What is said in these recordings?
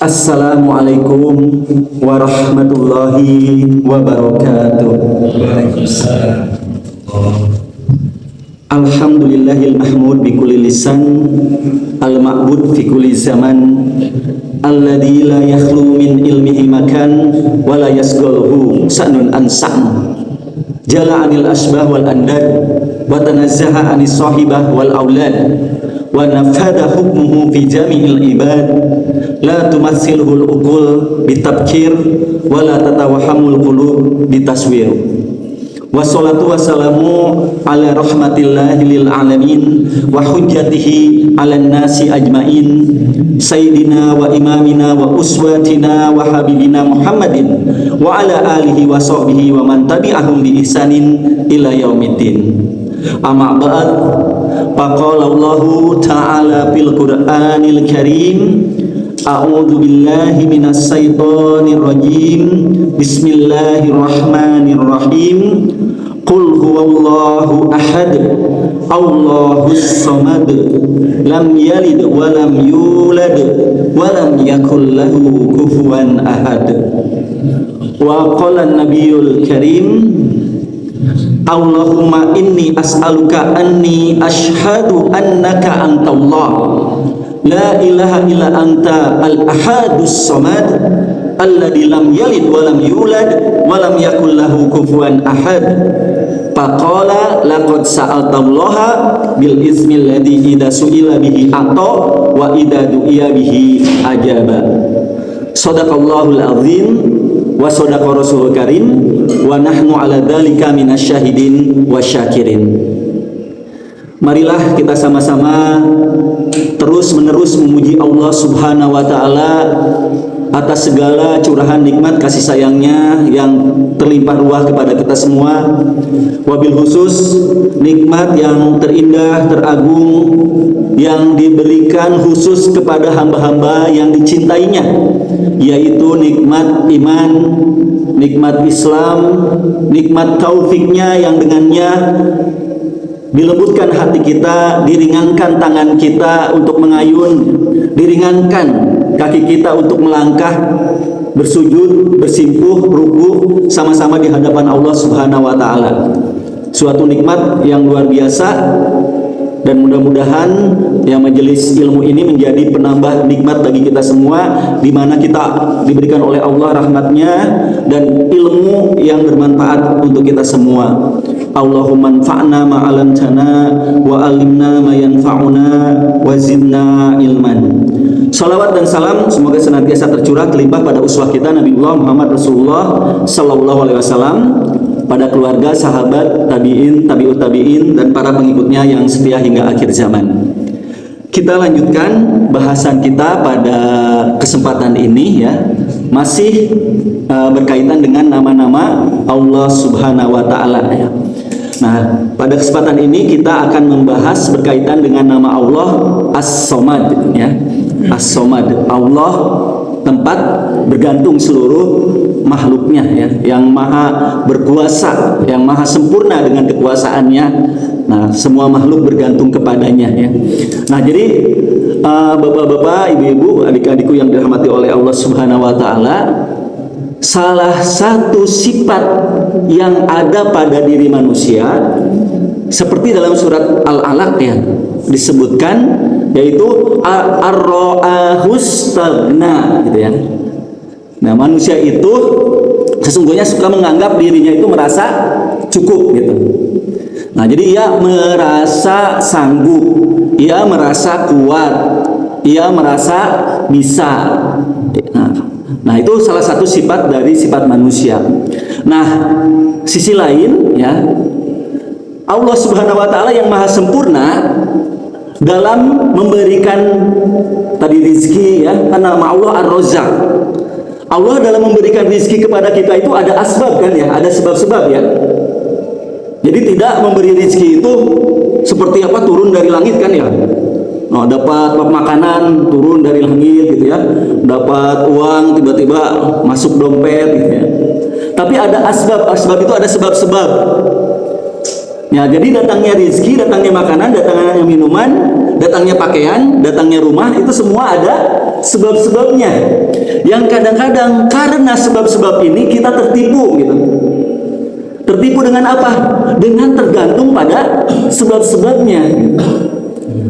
Assalamualaikum warahmatullahi wabarakatuh. Waalaikumsalam. Alhamdulillahil mahmud bi kulli lisan, al ma'bud fi kulli zaman, alladzi la yakhlu min ilmihi makan wa la yasghaluhu sa'nun an sa'n. Jala 'anil asbah wal andad wa tanazzaha 'anis sahibah wal aulad wa nafada hukmuhu fi jami'il ibad. La tumathilhul uqul bitabkir wa la tatawahhamul qulub bitaswir. Wassalatu wassalamu ala rahmatillahi lil alamin wa hujjatihi ala nasi ajmain sayyidina wa imamina wa uswatina wa habibina Muhammadin wa ala alihi wa sahbihi wa man tabi'ahum bi ihsanin ila yaumiddin. Amma ba'd, faqala Allahu ta'ala fil Qur'anil Karim, a'udzu billahi minas syaitonir rajim. Bismillahirrahmanirrahim. Qul huwallahu ahad, Allahus samad, lam yalid wa lam yulad wa lam yakul lahu kufuwan ahad. Wa qala an-nabiyul karim, Allahumma inni as'aluka anni ashhadu annaka antallah, la ilaha illa anta al-ahadus samad, alladzi lam yalid wa lam yulad wa lam yakul lahu kufuwan ahad. Faqala laqad sa'altallaha bil ismil ladzi idza su'ila bihi ata wa idza du'iya bihi ajaba. Shadaqallahul azim wa shadaqa rasulul karim wa nahnu ala dzalika minasyahidin wasyakirin. Marilah kita sama-sama terus menerus memuji Allah Subhanahu wa taala atas segala curahan nikmat kasih sayangnya yang terlimpah ruah kepada kita semua. Wabil khusus nikmat yang terindah, teragung yang diberikan khusus kepada hamba-hamba yang dicintainya, yaitu nikmat iman, nikmat Islam, nikmat taufiknya yang dengannya dilembutkan hati kita, diringankan tangan kita untuk mengayun, diringankan kaki kita untuk melangkah, bersujud, bersimpuh, ruku sama-sama di hadapan Allah Subhanahu wa taala. Suatu nikmat yang luar biasa, dan mudah-mudahan yang majelis ilmu ini menjadi penambah nikmat bagi kita semua, di mana kita diberikan oleh Allah rahmatnya dan ilmu yang bermanfaat untuk kita semua. Allahumma anfa'na ma'alamtana wa alimna ma yanfa'una wa zidna ilman. Salawat dan salam semoga senantiasa tercurah terlimpah pada uswah kita Nabiullah Muhammad Rasulullah sallallahu alaihi wasallam, pada keluarga, sahabat, tabi'in, tabi'ut tabi'in, dan para pengikutnya yang setia hingga akhir zaman. Kita lanjutkan bahasan kita pada kesempatan ini ya, masih berkaitan dengan nama-nama Allah Subhanahu wa taala ya. Nah, pada kesempatan ini kita akan membahas berkaitan dengan nama Allah As-Somad ya. As-Somad, Allah tempat bergantung seluruh makhluknya ya, yang maha berkuasa, yang maha sempurna dengan kekuasaannya. Nah, semua makhluk bergantung kepadanya ya. Nah, jadi bapak-bapak, ibu-ibu, adik-adikku yang dirahmati oleh Allah Subhanahu wa taala, salah satu sifat yang ada pada diri manusia seperti dalam surat Al-Alaq ya disebutkan, yaitu ar-ra'ahus tagna gitu ya. Nah, manusia itu sesungguhnya suka menganggap dirinya itu merasa cukup gitu. Nah, jadi ia merasa sanggup, ia merasa kuat, ia merasa bisa. Nah, itu salah satu sifat dari sifat manusia. Nah, sisi lain ya, Allah Subhanahu wa taala yang maha sempurna dalam memberikan tadi rizki ya, karena nama Allah Ar-Razzaq. Allah dalam memberikan rizki kepada kita itu ada asbab kan ya, ada sebab-sebab ya. Jadi tidak memberi rizki itu seperti apa turun dari langit kan ya. Nah, dapat makanan turun dari langit gitu ya, dapat uang tiba-tiba masuk dompet gitu ya. Tapi ada asbab, asbab itu ada sebab-sebab. Ya, jadi datangnya rizki, datangnya makanan, datangnya minuman datangnya pakaian, datangnya rumah, itu semua ada sebab-sebabnya. Yang kadang-kadang karena sebab-sebab ini kita tertipu gitu. Tertipu dengan apa? Dengan tergantung pada sebab-sebabnya.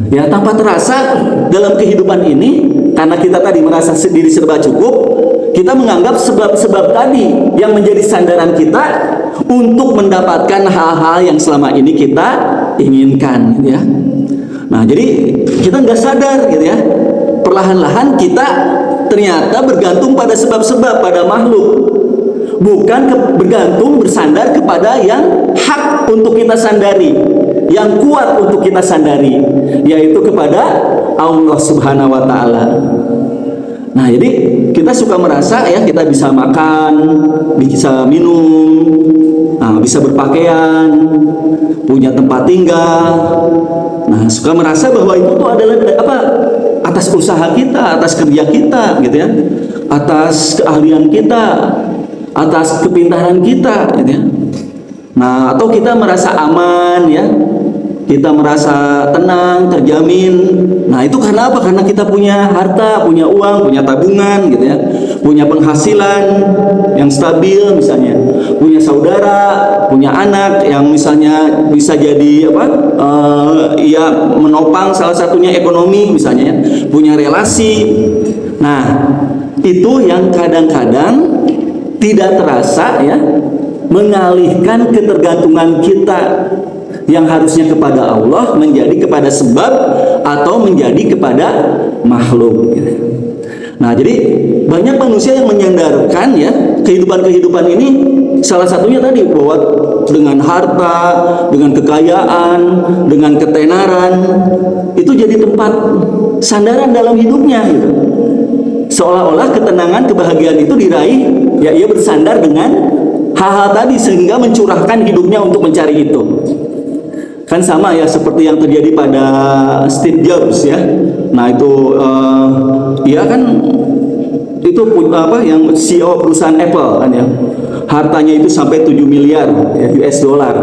Ya, tanpa terasa dalam kehidupan ini, karena kita tadi merasa sendiri serba cukup, kita menganggap sebab-sebab tadi yang menjadi sandaran kita untuk mendapatkan hal-hal yang selama ini kita inginkan, gitu ya. Nah, jadi kita nggak sadar, gitu ya. Perlahan-lahan kita ternyata bergantung pada sebab-sebab, pada makhluk, bukan bergantung bersandar kepada yang hak untuk kita sandari, yang kuat untuk kita sandari, yaitu kepada Allah Subhanahu wa Ta'ala. Nah, jadi kita suka merasa ya kita bisa makan, bisa minum, nah, bisa berpakaian, punya tempat tinggal. Nah, suka merasa bahwa itu tuh adalah apa? Atas usaha kita, atas kerja kita, gitu ya, atas keahlian kita, atas kepintaran kita, gitu ya. Nah, atau kita merasa aman, ya, kita merasa tenang, terjamin. Nah, itu karena apa? Karena kita punya harta, punya uang, punya tabungan, gitu ya, punya penghasilan yang stabil, misalnya, punya saudara, punya anak yang misalnya bisa jadi apa? Ya, menopang salah satunya ekonomi, misalnya, ya, punya relasi. Nah, itu yang kadang-kadang tidak terasa, ya, mengalihkan ketergantungan kita yang harusnya kepada Allah menjadi kepada sebab atau menjadi kepada makhluk. Nah, jadi banyak manusia yang menyandarkan, ya, kehidupan ini, salah satunya tadi bahwa dengan harta, dengan kekayaan, dengan ketenaran itu jadi tempat sandaran dalam hidupnya, gitu. Seolah-olah ketenangan, kebahagiaan itu diraih, ya, ia bersandar dengan hal-hal tadi sehingga mencurahkan hidupnya untuk mencari itu. Kan sama ya seperti yang terjadi pada Steve Jobs, ya. Nah, itu ya kan itu apa yang CEO perusahaan Apple kan, ya. Hartanya itu sampai 7 miliar ya, US dollar.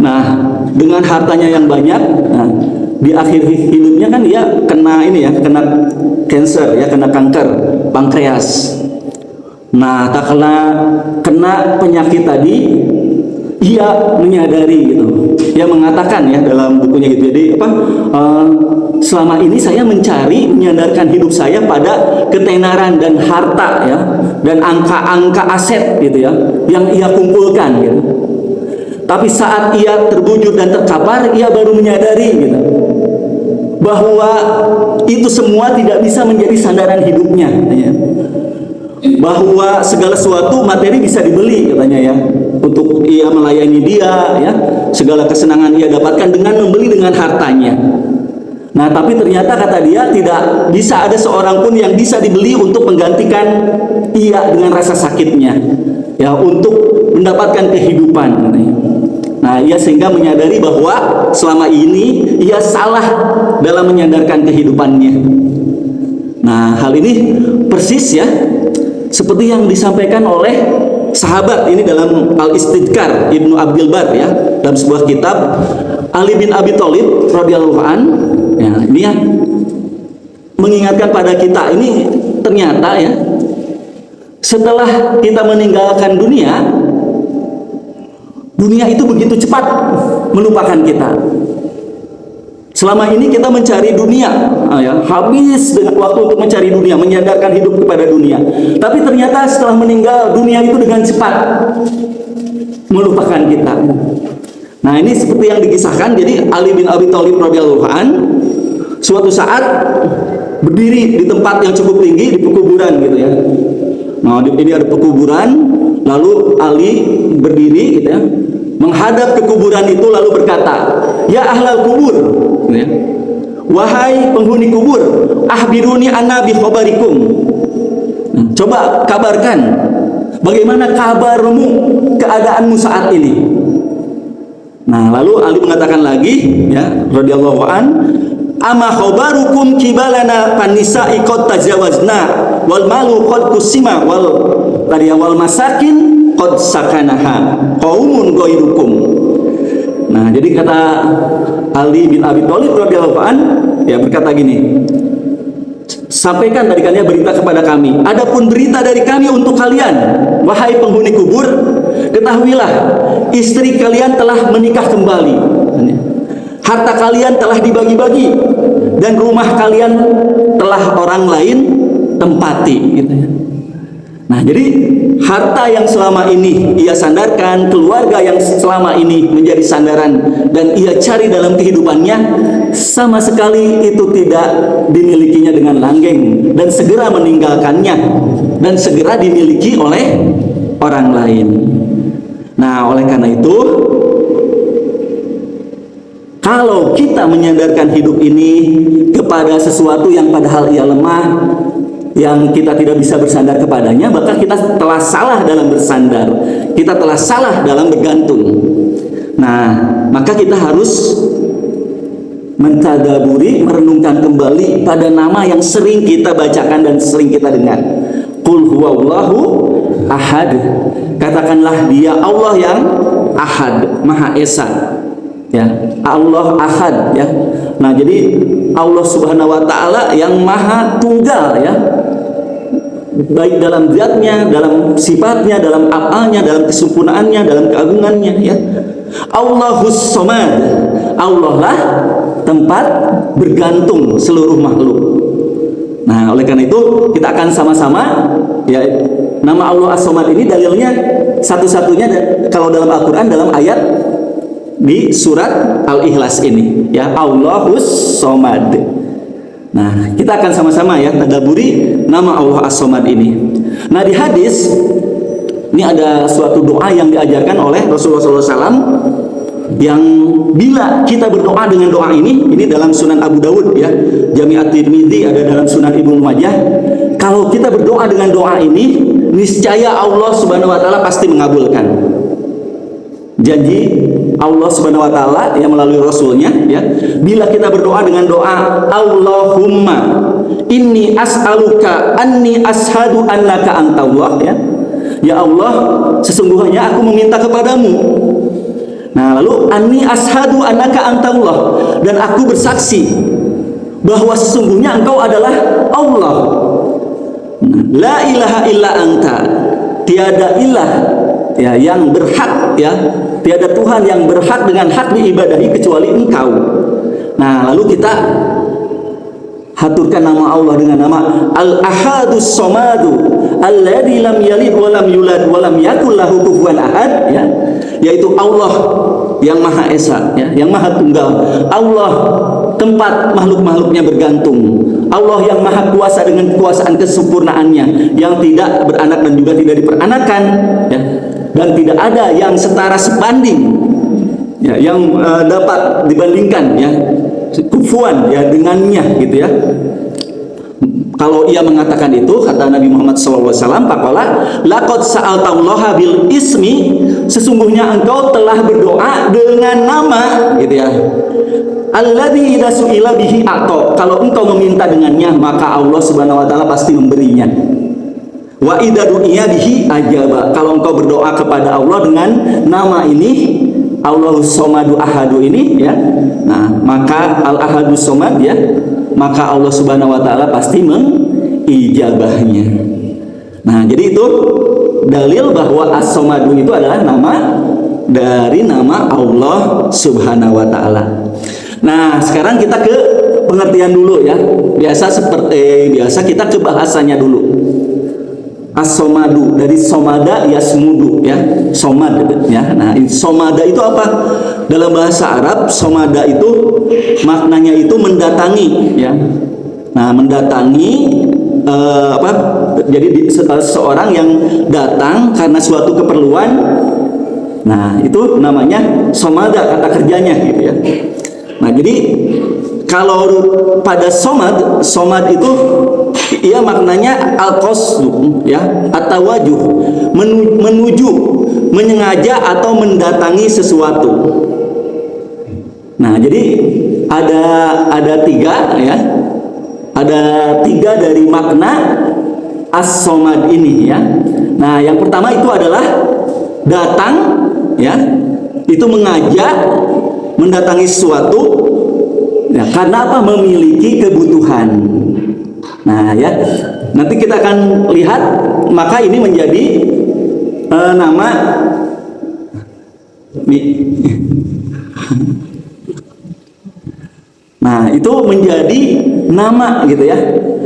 Nah, dengan hartanya yang banyak, nah, di akhir hidupnya kan dia kena ini, ya, kena cancer, ya, kena kanker pankreas. Nah, tak kena penyakit tadi, ia menyadari, gitu. Ia mengatakan, ya, dalam bukunya gitu. Jadi apa? Selama ini saya menyandarkan hidup saya pada ketenaran dan harta, ya, dan angka-angka aset, gitu ya, yang ia kumpulkan, gitu. Tapi saat ia terwujud dan terkapar, ia baru menyadari, gitu, bahwa itu semua tidak bisa menjadi sandaran hidupnya, ya. Bahwa segala sesuatu materi bisa dibeli, katanya, ya, untuk ia melayani dia, ya, segala kesenangan ia dapatkan dengan membeli dengan hartanya. Nah, tapi ternyata kata dia tidak bisa ada seorang pun yang bisa dibeli untuk menggantikan ia dengan rasa sakitnya, ya, untuk mendapatkan kehidupan, katanya. Nah, ia sehingga menyadari bahwa selama ini ia salah dalam menyandarkan kehidupannya. Nah, hal ini persis, ya, seperti yang disampaikan oleh sahabat ini dalam Al-Istidkar Ibnu Abdul Bar, ya, dalam sebuah kitab, Ali bin Abi Thalib radhiyallahu an, ya, ini, ya, mengingatkan pada kita ini ternyata, ya, setelah kita meninggalkan dunia itu begitu cepat melupakan kita. Selama ini kita mencari dunia, ya, habis dengan waktu untuk mencari dunia, menyandarkan hidup kepada dunia. Tapi ternyata setelah meninggal, dunia itu dengan cepat melupakan kita. Nah, ini seperti yang dikisahkan. Jadi Ali bin Abi Thalib radhiyallahu an suatu saat berdiri di tempat yang cukup tinggi di pekuburan, gitu ya. Nah, ini ada pekuburan, lalu Ali berdiri, gitu ya, menghadap ke kuburan itu lalu berkata, "Ya ahlal kubur, ya, wahai penghuni kubur, ahbiruni anna bi khabarikum." Coba kabarkan bagaimana kabarmu, keadaanmu saat ini. Nah, lalu Ali mengatakan lagi, ya, radhiyallahu an, "Ama khabarukum kibalana panisa'i qad tajawazna wal malu qad kusima wal masakin qad sakanaha qaumun ghairukum." Nah, jadi kata Ali bin Abi Thalib radhiyallahu anhu ya berkata gini, sampaikan tadi kan ya berita kepada kami. Adapun berita dari kami untuk kalian, wahai penghuni kubur, ketahuilah istri kalian telah menikah kembali, harta kalian telah dibagi-bagi, dan rumah kalian telah orang lain tempati, gitu ya. Nah, jadi harta yang selama ini ia sandarkan, keluarga yang selama ini menjadi sandaran dan ia cari dalam kehidupannya, sama sekali itu tidak dimilikinya dengan langgeng dan segera meninggalkannya dan segera dimiliki oleh orang lain. Nah, oleh karena itu, kalau kita menyandarkan hidup ini kepada sesuatu yang padahal ia lemah, yang kita tidak bisa bersandar kepadanya, maka kita telah salah dalam bersandar, kita telah salah dalam bergantung. Nah, maka kita harus mentadaburi, merenungkan kembali pada nama yang sering kita bacakan dan sering kita dengar. Qul huwallahu ahad. Katakanlah dia Allah yang ahad, Maha Esa. Ya, Allah ahad ya. Nah, jadi Allah Subhanahu wa taala yang Maha Tunggal ya. Baik dalam zatnya, dalam sifatnya, dalam af'alnya, dalam kesempurnaannya, dalam keagungannya ya. Allahus Somad. Allah lah tempat bergantung seluruh makhluk. Nah, oleh karena itu kita akan sama-sama ya, nama Allah As-Somad ini dalilnya satu-satunya kalau dalam Al-Qur'an dalam ayat di surat Al-Ikhlas ini ya, Allahus Somad. Nah, kita akan sama-sama ya tadaburi nama Allah As-Somad ini. Nah, di hadis ini ada suatu doa yang diajarkan oleh Rasulullah SAW, yang bila kita berdoa dengan doa ini dalam Sunan Abu Dawud ya, Jami' At-Tirmidzi, ada dalam Sunan Ibnu Majah. Kalau kita berdoa dengan doa ini, niscaya Allah Subhanahu wa taala pasti mengabulkan. Janji Allah Subhanahu wa taala yang melalui rasulnya ya, bila kita berdoa dengan doa Allahumma inni as'aluka anni ashadu annaka antallah ya. Ya Allah, sesungguhnya aku meminta kepadamu. Nah, lalu anni ashadu annaka antallah, dan aku bersaksi bahwa sesungguhnya engkau adalah Allah. La ilaha illa anta, tiada ilah ya yang berhak ya, tiada Tuhan yang berhak dengan hak diibadahi kecuali engkau. Nah, lalu kita haturkan nama Allah dengan nama Al-Ahadus Somadu alladzi lam yalid wa lam yulad wa lam yakul lahu kufuwan ahad ya, yaitu Allah yang Maha Esa ya, yang Maha Tunggal. Allah tempat makhluk-makhluknya bergantung. Allah yang Maha Kuasa dengan kekuasaan kesempurnaannya, yang tidak beranak dan juga tidak diperanakan ya, dan tidak ada yang setara sebanding ya, yang dapat dibandingkan ya, kufuan ya dengannya gitu ya. Kalau ia mengatakan itu, kata Nabi Muhammad SAW, faqala laqad sa'altallaha bil ismi, sesungguhnya engkau telah berdoa dengan nama gitu ya, alladzi idza su'ila bihi a'ta, kalau engkau meminta dengannya maka Allah Subhanahu wa taala pasti memberinya. Wa idza du'iya bihi ajaba, kalau engkau berdoa kepada Allah dengan nama ini Allahus Somadu Ahadu ini ya, nah maka Al-Ahadus Somad ya, maka Allah Subhanahu wa taala pasti mengijabahnya. Nah, jadi itu dalil bahwa As-Somadu itu adalah nama dari nama Allah Subhanahu wa taala. Nah, sekarang kita ke pengertian dulu ya. Seperti biasa kita ke bahasanya dulu. As-Somadu dari somada yasmudu ya, somad ya. Nah, somada itu apa? Dalam bahasa Arab, somada itu maknanya itu mendatangi ya. Nah, mendatangi jadi seseorang yang datang karena suatu keperluan. Nah, itu namanya somada, kata kerjanya gitu ya. Nah, jadi kalau pada somad itu ia maknanya al-qasdu ya, at-tawajuh, menuju, menyengaja atau mendatangi sesuatu. Nah, jadi ada tiga ya, ada tiga dari makna as-somad ini ya. Nah, yang pertama itu adalah datang ya, itu mengajak mendatangi sesuatu ya, karena apa? Memiliki kebutuhan. Nah ya, nanti kita akan lihat, maka ini menjadi nama nah itu menjadi nama gitu ya.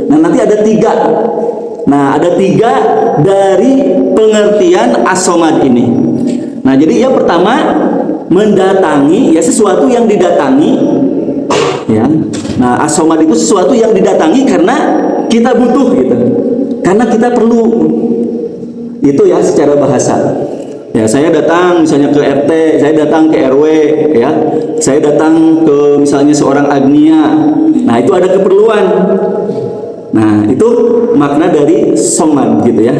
Nah nanti ada 3. Nah ada 3 dari pengertian as-somad ini. Nah jadi yang pertama, mendatangi ya, sesuatu yang didatangi ya. Nah as-somad itu sesuatu yang didatangi karena kita butuh gitu, karena kita perlu. Itu ya secara bahasa ya. Saya datang misalnya ke RT, saya datang ke RW ya, saya datang ke misalnya seorang agnia. Nah itu ada keperluan. Nah itu makna dari somad gitu ya.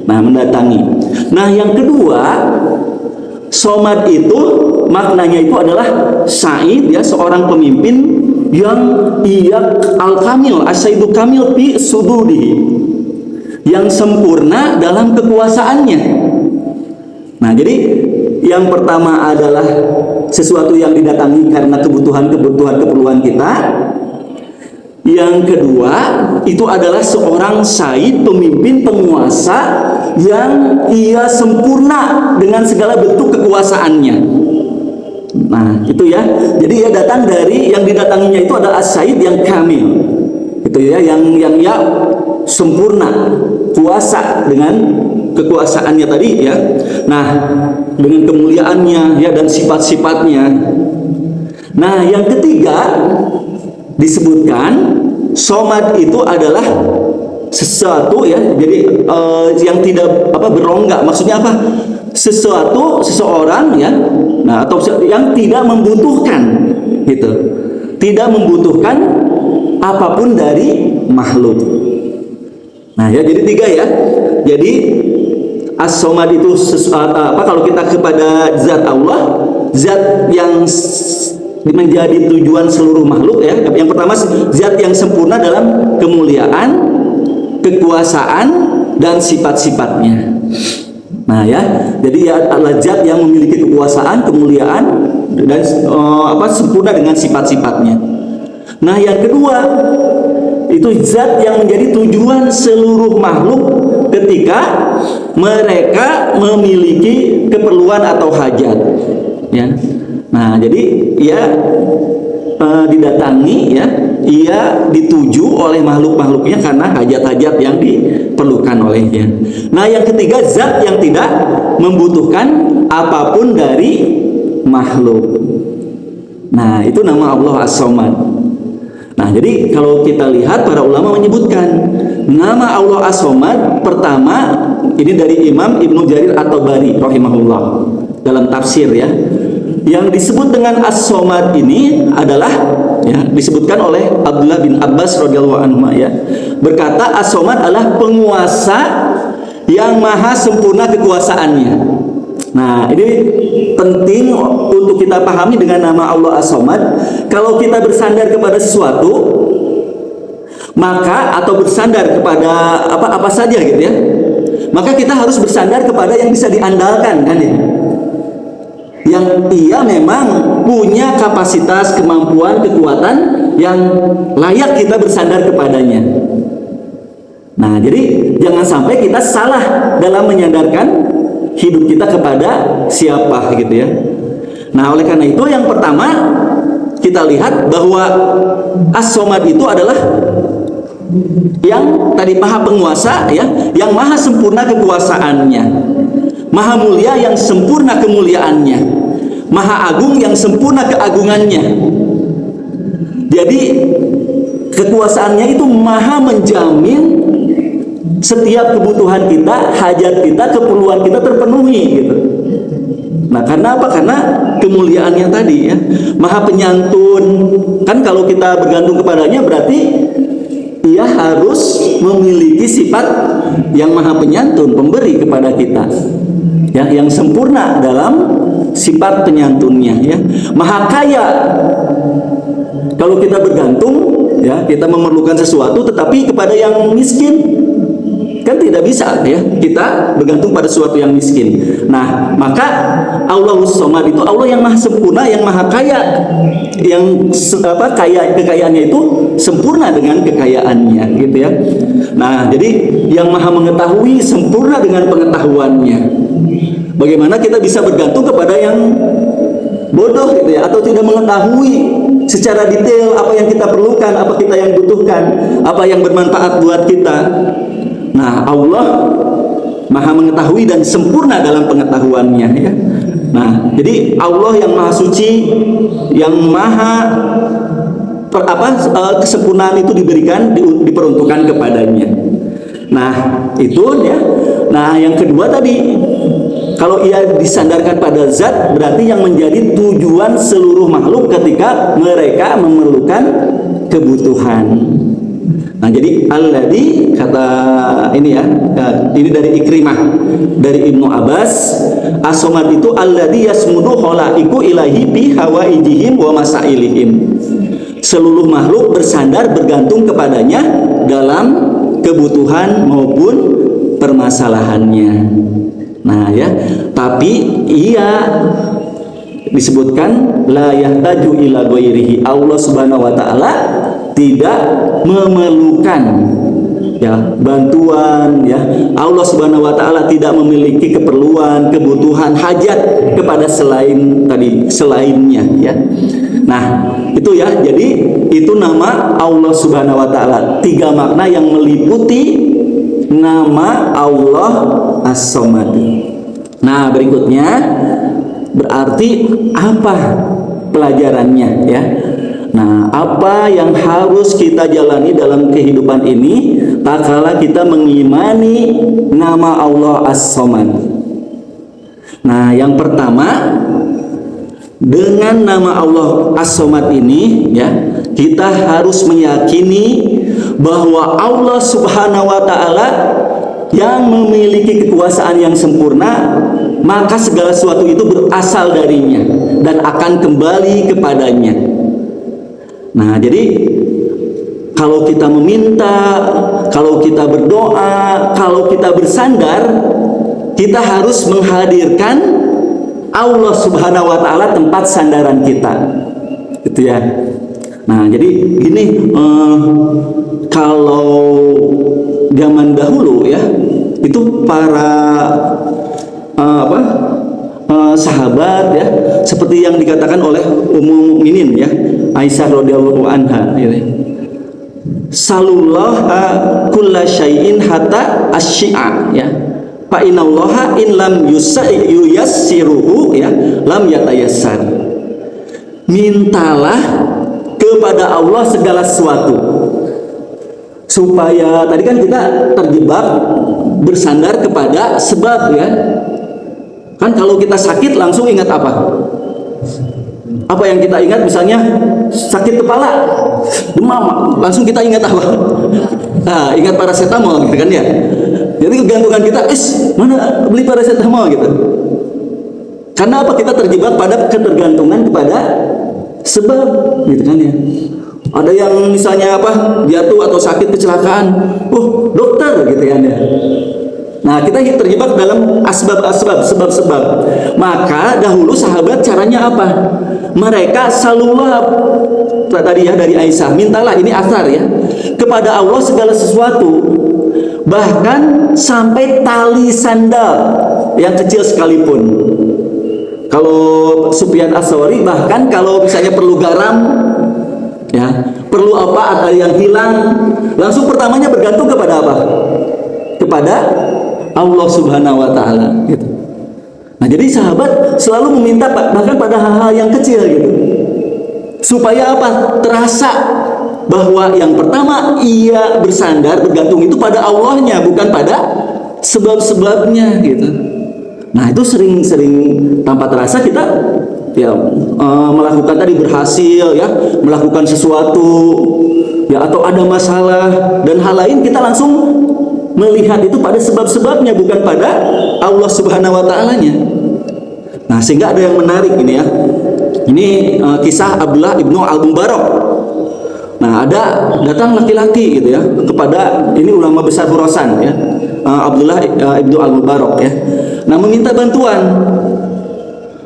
Nah mendatangi. Nah yang kedua, somad itu maknanya itu adalah said ya, seorang pemimpin yang ia al-kamil, as-saidu kamil fi sududihi, yang sempurna dalam kekuasaannya. Nah jadi yang pertama adalah sesuatu yang didatangi karena keperluan kita. Yang kedua itu adalah seorang said, pemimpin, penguasa yang ia sempurna dengan segala bentuk kekuasaannya. Nah itu ya, jadi ia datang dari, yang didatanginya itu adalah as-said yang kamil, itu ya, yang ia sempurna kuasa dengan kekuasaannya tadi ya. Nah dengan kemuliaannya ya dan sifat-sifatnya. Nah yang ketiga disebutkan somad itu adalah sesuatu ya, jadi yang tidak berongga. Maksudnya apa? Seseorang ya, nah atau yang tidak membutuhkan gitu, tidak membutuhkan apapun dari makhluk. Nah ya, jadi 3 ya. Jadi as-somad itu kalau kita kepada zat Allah, zat yang menjadi tujuan seluruh makhluk ya. Yang pertama, zat yang sempurna dalam kemuliaan, kekuasaan dan sifat-sifatnya. Nah ya, jadi ya adalah zat yang memiliki kekuasaan, kemuliaan dan sempurna dengan sifat-sifatnya. Nah yang kedua, itu zat yang menjadi tujuan seluruh makhluk ketika mereka memiliki keperluan atau hajat ya. Nah jadi ia didatangi ya, ia dituju oleh makhluk-makhluknya karena hajat-hajat yang diperlukan olehnya. Nah yang ketiga, zat yang tidak membutuhkan apapun dari makhluk. Nah itu nama Allah As-Somad. Nah jadi kalau kita lihat, para ulama menyebutkan nama Allah As-Somad pertama ini dari Imam Ibnu Jarir At-Tabari rahimahullah dalam tafsir ya. Yang disebut dengan As-Somad ini adalah ya, disebutkan oleh Abdullah bin Abbas radhiyallahu anhu ya, berkata As-Somad adalah penguasa yang maha sempurna kekuasaannya. Nah ini penting untuk kita pahami dengan nama Allah As-Somad. Kalau kita bersandar kepada sesuatu, maka atau bersandar kepada apa saja gitu ya, maka kita harus bersandar kepada yang bisa diandalkan kan ya, yang ia memang punya kapasitas, kemampuan, kekuatan yang layak kita bersandar kepadanya. Nah jadi jangan sampai kita salah dalam menyandarkan hidup kita kepada siapa gitu ya. Nah oleh karena itu yang pertama kita lihat bahwa As-Somad itu adalah yang tadi maha penguasa ya, yang maha sempurna kekuasaannya, maha mulia yang sempurna kemuliaannya, maha agung yang sempurna keagungannya. Jadi kekuasaannya itu maha menjamin setiap kebutuhan kita, hajat kita, keperluan kita terpenuhi gitu. Nah karena apa? Karena kemuliaannya tadi ya, maha penyantun. Kan kalau kita bergantung kepadanya berarti ia harus memiliki sifat yang maha penyantun, pemberi kepada kita ya, yang sempurna dalam sifat penyantunnya ya. Maha kaya. Kalau kita bergantung ya, kita memerlukan sesuatu tetapi kepada yang miskin, kan tidak bisa ya kita bergantung pada sesuatu yang miskin. Nah, maka Allahus Somad itu Allah yang maha sempurna, yang maha kaya, yang kekayaannya itu sempurna dengan kekayaannya gitu ya. Nah, jadi yang maha mengetahui sempurna dengan pengetahuannya. Bagaimana kita bisa bergantung kepada yang bodoh gitu ya, atau tidak mengetahui secara detail apa yang kita perlukan, apa kita yang butuhkan, apa yang bermanfaat buat kita. Nah, Allah maha mengetahui dan sempurna dalam pengetahuannya ya. Nah, jadi Allah yang maha suci, yang maha kesempurnaan itu diberikan, diperuntukkan kepadanya. Nah, itu ya. Nah, yang kedua tadi, kalau ia disandarkan pada zat, berarti yang menjadi tujuan seluruh makhluk ketika mereka memerlukan kebutuhan. Nah, jadi alladzi, kata ini ya, ini dari Ikrimah, dari Ibnu Abbas, as-somad itu alladzi yasmudu khalaiqu ilahi bi hawaijihim wa masailihim. Seluruh makhluk bersandar bergantung kepadanya dalam kebutuhan maupun permasalahannya. Nah ya, tapi ia disebutkan la yahtaju ila ghairihi. Allah Subhanahu wa taala tidak memerlukan ya bantuan ya. Allah Subhanahu wa taala tidak memiliki keperluan, kebutuhan, hajat kepada selainnya ya. Nah, itu ya. Jadi itu nama Allah Subhanahu wa taala. 3 makna yang meliputi nama Allah As-Somad. Nah, berikutnya berarti apa pelajarannya ya? Nah, apa yang harus kita jalani dalam kehidupan ini tak kala kita mengimani nama Allah As-Somad? Nah, yang pertama, dengan nama Allah As-Somad ini ya, kita harus meyakini bahwa Allah Subhanahu wa taala yang memiliki kekuasaan yang sempurna, maka segala sesuatu itu berasal darinya dan akan kembali kepadanya. Nah, jadi kalau kita meminta, kalau kita berdoa, kalau kita bersandar, kita harus menghadirkan Allah Subhanahu wa taala tempat sandaran kita. Gitu ya. Nah, jadi gini, kalau zaman dahulu ya, itu para sahabat ya, seperti yang dikatakan oleh Ummul Mukminin ya, Aisyah radhiyallahu anha ya. Salullaha kulla syai'in hatta asyi'a ya. Fa innallaha in lam yuyassiruhu ya, lam yatayassar. Mintalah kepada Allah segala sesuatu, supaya tadi kan kita terjebak bersandar kepada sebab ya. Kan kalau kita sakit langsung ingat apa? Apa yang kita ingat? Misalnya sakit kepala, demam, langsung kita ingat apa? Nah, ingat paracetamol gitu kan ya. Jadi kegantungan kita, mana beli paracetamol gitu. Karena apa? Kita terjebak pada ketergantungan kepada sebab gitu kan ya. Ada yang misalnya apa, jatuh atau sakit kecelakaan, dokter gitu kan ya. Nah, kita terjebak dalam asbab-asbab, sebab-sebab. Maka dahulu sahabat caranya apa? Mereka salullah, tadi ya dari Aisyah, mintalah, ini asar ya, kepada Allah segala sesuatu, bahkan sampai tali sandal yang kecil sekalipun. Kalau Sufyan Ats-Tsauri, bahkan kalau misalnya perlu garam ya, perlu apa, ada yang hilang, langsung pertamanya bergantung kepada apa? Kepada Allah Subhanahu wa taala gitu. Nah, jadi sahabat selalu meminta bahkan pada hal-hal yang kecil gitu. Supaya apa? Terasa bahwa yang pertama ia bersandar, bergantung itu pada Allahnya, bukan pada sebab-sebabnya gitu. Nah, itu sering-sering tanpa terasa kita ya melakukan tadi, berhasil ya, melakukan sesuatu ya, atau ada masalah dan hal lain, kita langsung melihat itu pada sebab-sebabnya, bukan pada Allah Subhanahu wa ta'alanya. Nah, sehingga ada yang menarik ini ya. Ini kisah Abdullah ibnu Al-Mubarak. Nah, datang laki-laki gitu ya kepada ini ulama besar Khurasan ya. Abdullah ibnu Al-Mubarak ya. Nah, meminta bantuan.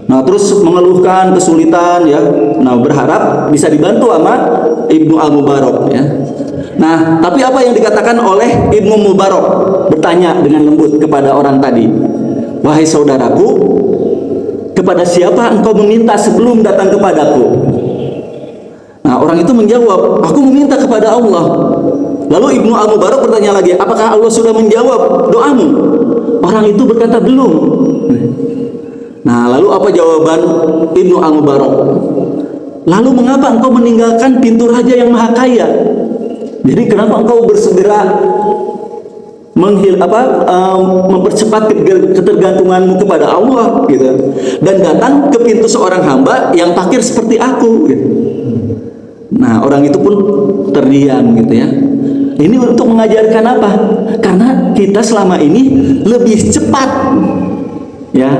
Nah, terus mengeluhkan kesulitan ya. Nah, berharap bisa dibantu sama Ibnu Al-Mubarak ya. Nah, tapi apa yang dikatakan oleh Ibnu Mubarak? Bertanya dengan lembut kepada orang tadi. Wahai saudaraku, kepada siapa engkau meminta sebelum datang kepadaku? Nah, orang itu menjawab, aku meminta kepada Allah. Lalu Ibnu Al-Mubarak bertanya lagi, apakah Allah sudah menjawab doamu? Orang itu berkata belum. Nah, lalu apa jawaban Ibnu Al-Mubarak? Lalu mengapa engkau meninggalkan pintu raja yang maha kaya? Jadi kenapa engkau bersegera mempercepat ketergantunganmu kepada Allah gitu, dan datang ke pintu seorang hamba yang fakir seperti aku gitu. Nah, orang itu pun terdiam gitu ya. Ini untuk mengajarkan apa? Karena kita selama ini lebih cepat ya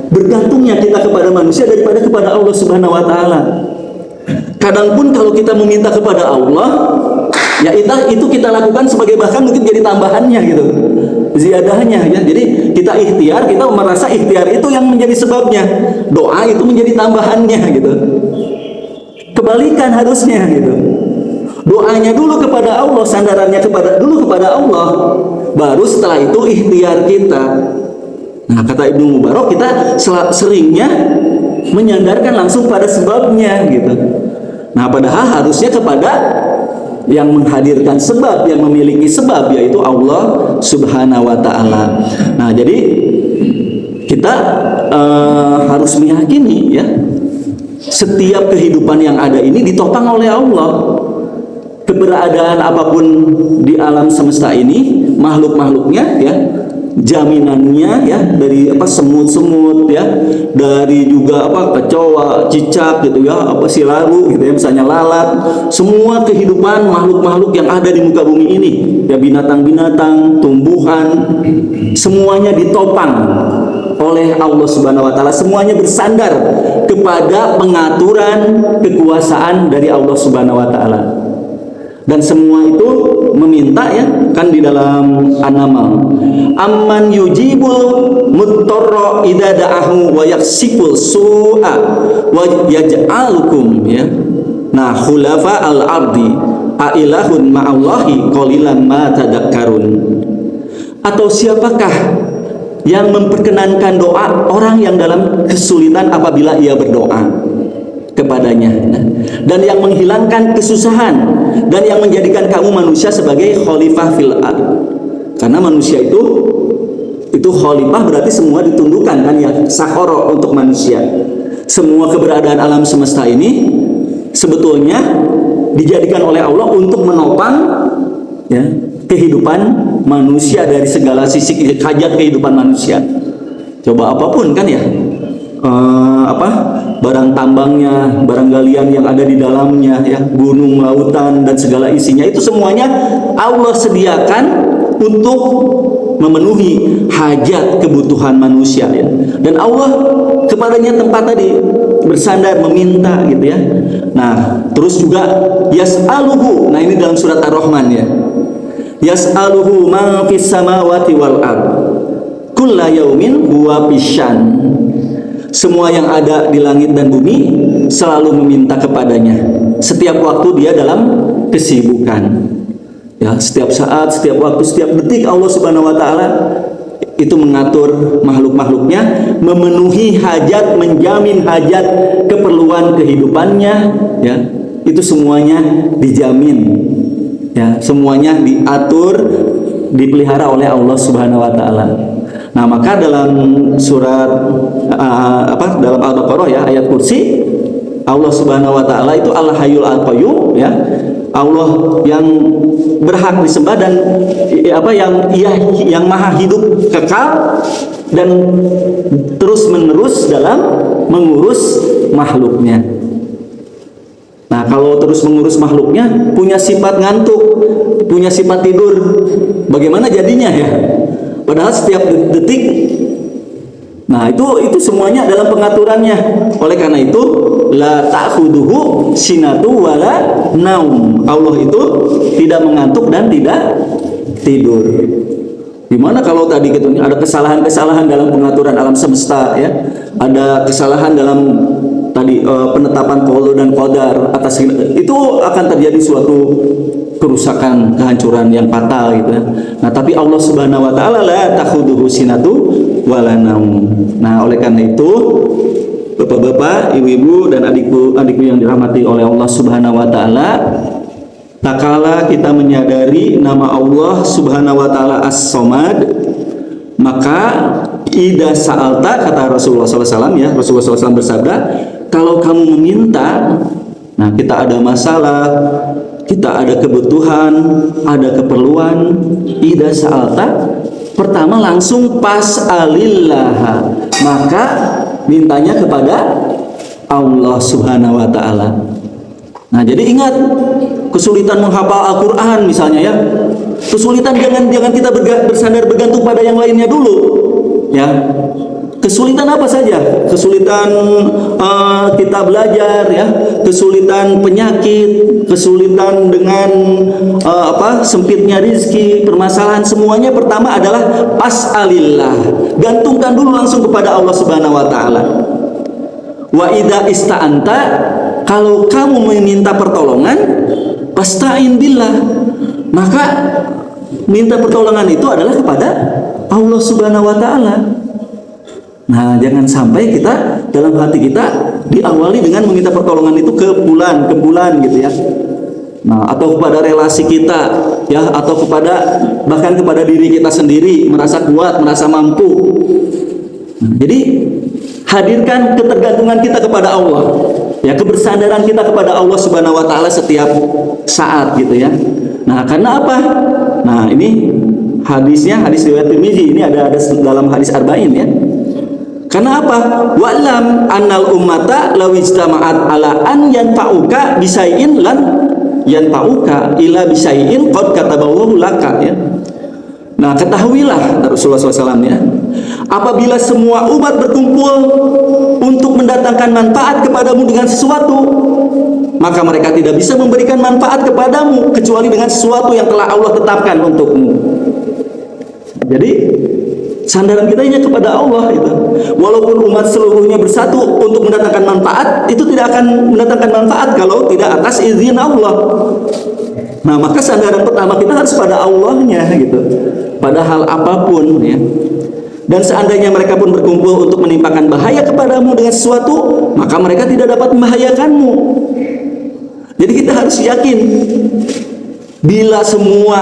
bergantungnya kita kepada manusia daripada kepada Allah Subhanahu wa taala. Kadang pun kalau kita meminta kepada Allah, ya itu kita lakukan sebagai bahkan mungkin jadi tambahannya gitu, ziyadahnya ya. Jadi kita ikhtiar, kita merasa ikhtiar itu yang menjadi sebabnya, doa itu menjadi tambahannya gitu. Kebalikan harusnya gitu. Doanya dulu kepada Allah, sandarannya dulu kepada Allah, baru setelah itu ikhtiar kita. Nah, kata Ibnu Mubarak, kita seringnya menyandarkan langsung pada sebabnya gitu. Nah, padahal harusnya kepada yang menghadirkan sebab, yang memiliki sebab, yaitu Allah Subhanahu wa taala. Nah, jadi kita harus meyakini ya, setiap kehidupan yang ada ini ditopang oleh Allah. Keberadaan apapun di alam semesta ini, makhluk-makhluknya ya, jaminannya ya, dari semut-semut ya, dari juga kecoa, cicak gitu ya, silaru gitu ya, misalnya lalat, semua kehidupan makhluk-makhluk yang ada di muka bumi ini ya, binatang-binatang, tumbuhan, semuanya ditopang oleh Allah Subhanahu wa taala, semuanya bersandar kepada pengaturan kekuasaan dari Allah Subhanahu wa taala. Dan semua itu meminta ya, kan di dalam An-Naml, amman yujibul muttarra idza da'ahu wa yaksiful su'a wa yaj'alukum ya, nah khulafa al-ardi ailahun ma'allahi qalilan ma tadakkarun. Atau siapakah yang memperkenankan doa orang yang dalam kesulitan apabila ia berdoa kepadanya, dan yang menghilangkan kesusahan, dan yang menjadikan kamu manusia sebagai khalifah fil ard. Karena manusia itu khalifah berarti semua ditundukkan kan ya, sakhara untuk manusia. Semua keberadaan alam semesta ini sebetulnya dijadikan oleh Allah untuk menopang ya kehidupan manusia dari segala sisi hajat kehidupan manusia. Coba apapun kan ya, barang tambangnya, barang galian yang ada di dalamnya ya, gunung, lautan dan segala isinya, itu semuanya Allah sediakan untuk memenuhi hajat kebutuhan manusia ya. Dan Allah kepadanya tempat tadi bersandar, meminta gitu ya. Nah, terus juga yas'aluhu. Nah, ini dalam surat Ar-Rahman ya. Yas'aluhu ma fis samawati wal ard. Kulla yaumin huwa fisyan. Semua yang ada di langit dan bumi selalu meminta kepadanya. Setiap waktu dia dalam kesibukan. Ya, setiap saat, setiap waktu, setiap detik Allah Subhanahu wa taala itu mengatur makhluk-makhluknya, memenuhi hajat, menjamin hajat keperluan kehidupannya ya. Itu semuanya dijamin. Ya, semuanya diatur, dipelihara oleh Allah Subhanahu wa taala. Nah, maka dalam surat dalam Al-Baqarah ya, ayat kursi, Allah Subhanahu wa taala itu Al-Hayyul Al-Qayyum ya. Allah yang berhak disembah dan yang maha hidup kekal dan terus-menerus dalam mengurus makhluknya. Nah, kalau terus mengurus makhluknya, punya sifat ngantuk, punya sifat tidur, bagaimana jadinya ya? Padahal setiap detik, nah itu semuanya dalam pengaturannya. Oleh karena itu, la ta'khuduhu sinatu wala naum. Allah itu tidak mengantuk dan tidak tidur. Gimana kalau tadi gitu ada kesalahan-kesalahan dalam pengaturan alam semesta ya, ada kesalahan dalam tadi penetapan qada dan qadar atas itu akan terjadi suatu kerusakan, kehancuran yang fatal gitu ya. Nah, tapi Allah Subhanahu wa taala la takhuduhu sinatu wala naum. Nah, oleh karena itu Bapak-bapak, ibu-ibu dan adikku yang dirahmati oleh Allah Subhanahu wa taala, tak kala kita menyadari nama Allah Subhanahu wa taala As-Samad, maka idza sa'alta, kata Rasulullah SAW ya, Rasulullah SAW bersabda, kalau kamu meminta, nah kita ada masalah, kita ada kebutuhan, ada keperluan, idza sa'alta, pertama langsung pas'alillah, maka mintanya kepada Allah Subhanahu wa taala. Nah, jadi ingat, kesulitan menghafal Al-Qur'an misalnya ya. Kesulitan jangan kita bersandar bergantung pada yang lainnya dulu. Ya. Kesulitan apa saja? Kesulitan kita belajar ya, kesulitan penyakit, kesulitan dengan sempitnya rizki, permasalahan, semuanya pertama adalah pas'alillah. Gantungkan dulu langsung kepada Allah Subhanahu wa taala. Wa idza ista'anta, kalau kamu meminta pertolongan, pasta'in billah, maka minta pertolongan itu adalah kepada Allah Subhanahu wa taala. Nah, jangan sampai kita dalam hati kita diawali dengan meminta pertolongan itu ke bulan gitu ya. Nah, atau kepada relasi kita ya, atau bahkan kepada diri kita sendiri, merasa kuat, merasa mampu. Nah, jadi hadirkan ketergantungan kita kepada Allah. Ya, kebersandaran kita kepada Allah Subhanahu wa taala setiap saat gitu ya. Nah, karena apa? Nah, ini hadisnya, hadis riwayat Tirmizi, ini ada dalam hadis arba'in ya. Karena apa? Wa'lam annal ummata law ijtama'at ala an yanfa'uka bisai'in lan yanfa'uka ila bisai'in qad kataballahu laka ya. Nah, ketahuilah Rasulullah SAW ya, apabila semua umat berkumpul untuk mendatangkan manfaat kepadamu dengan sesuatu, maka mereka tidak bisa memberikan manfaat kepadamu kecuali dengan sesuatu yang telah Allah tetapkan untukmu. Jadi sandaran kita hanya kepada Allah itu. Walaupun umat seluruhnya bersatu untuk mendatangkan manfaat, itu tidak akan mendatangkan manfaat kalau tidak atas izin Allah. Nah, maka sandaran pertama kita harus pada Allahnya gitu, pada hal apapun ya. Dan seandainya mereka pun berkumpul untuk menimpakan bahaya kepadamu dengan sesuatu, maka mereka tidak dapat membahayakanmu. Jadi kita harus yakin, bila semua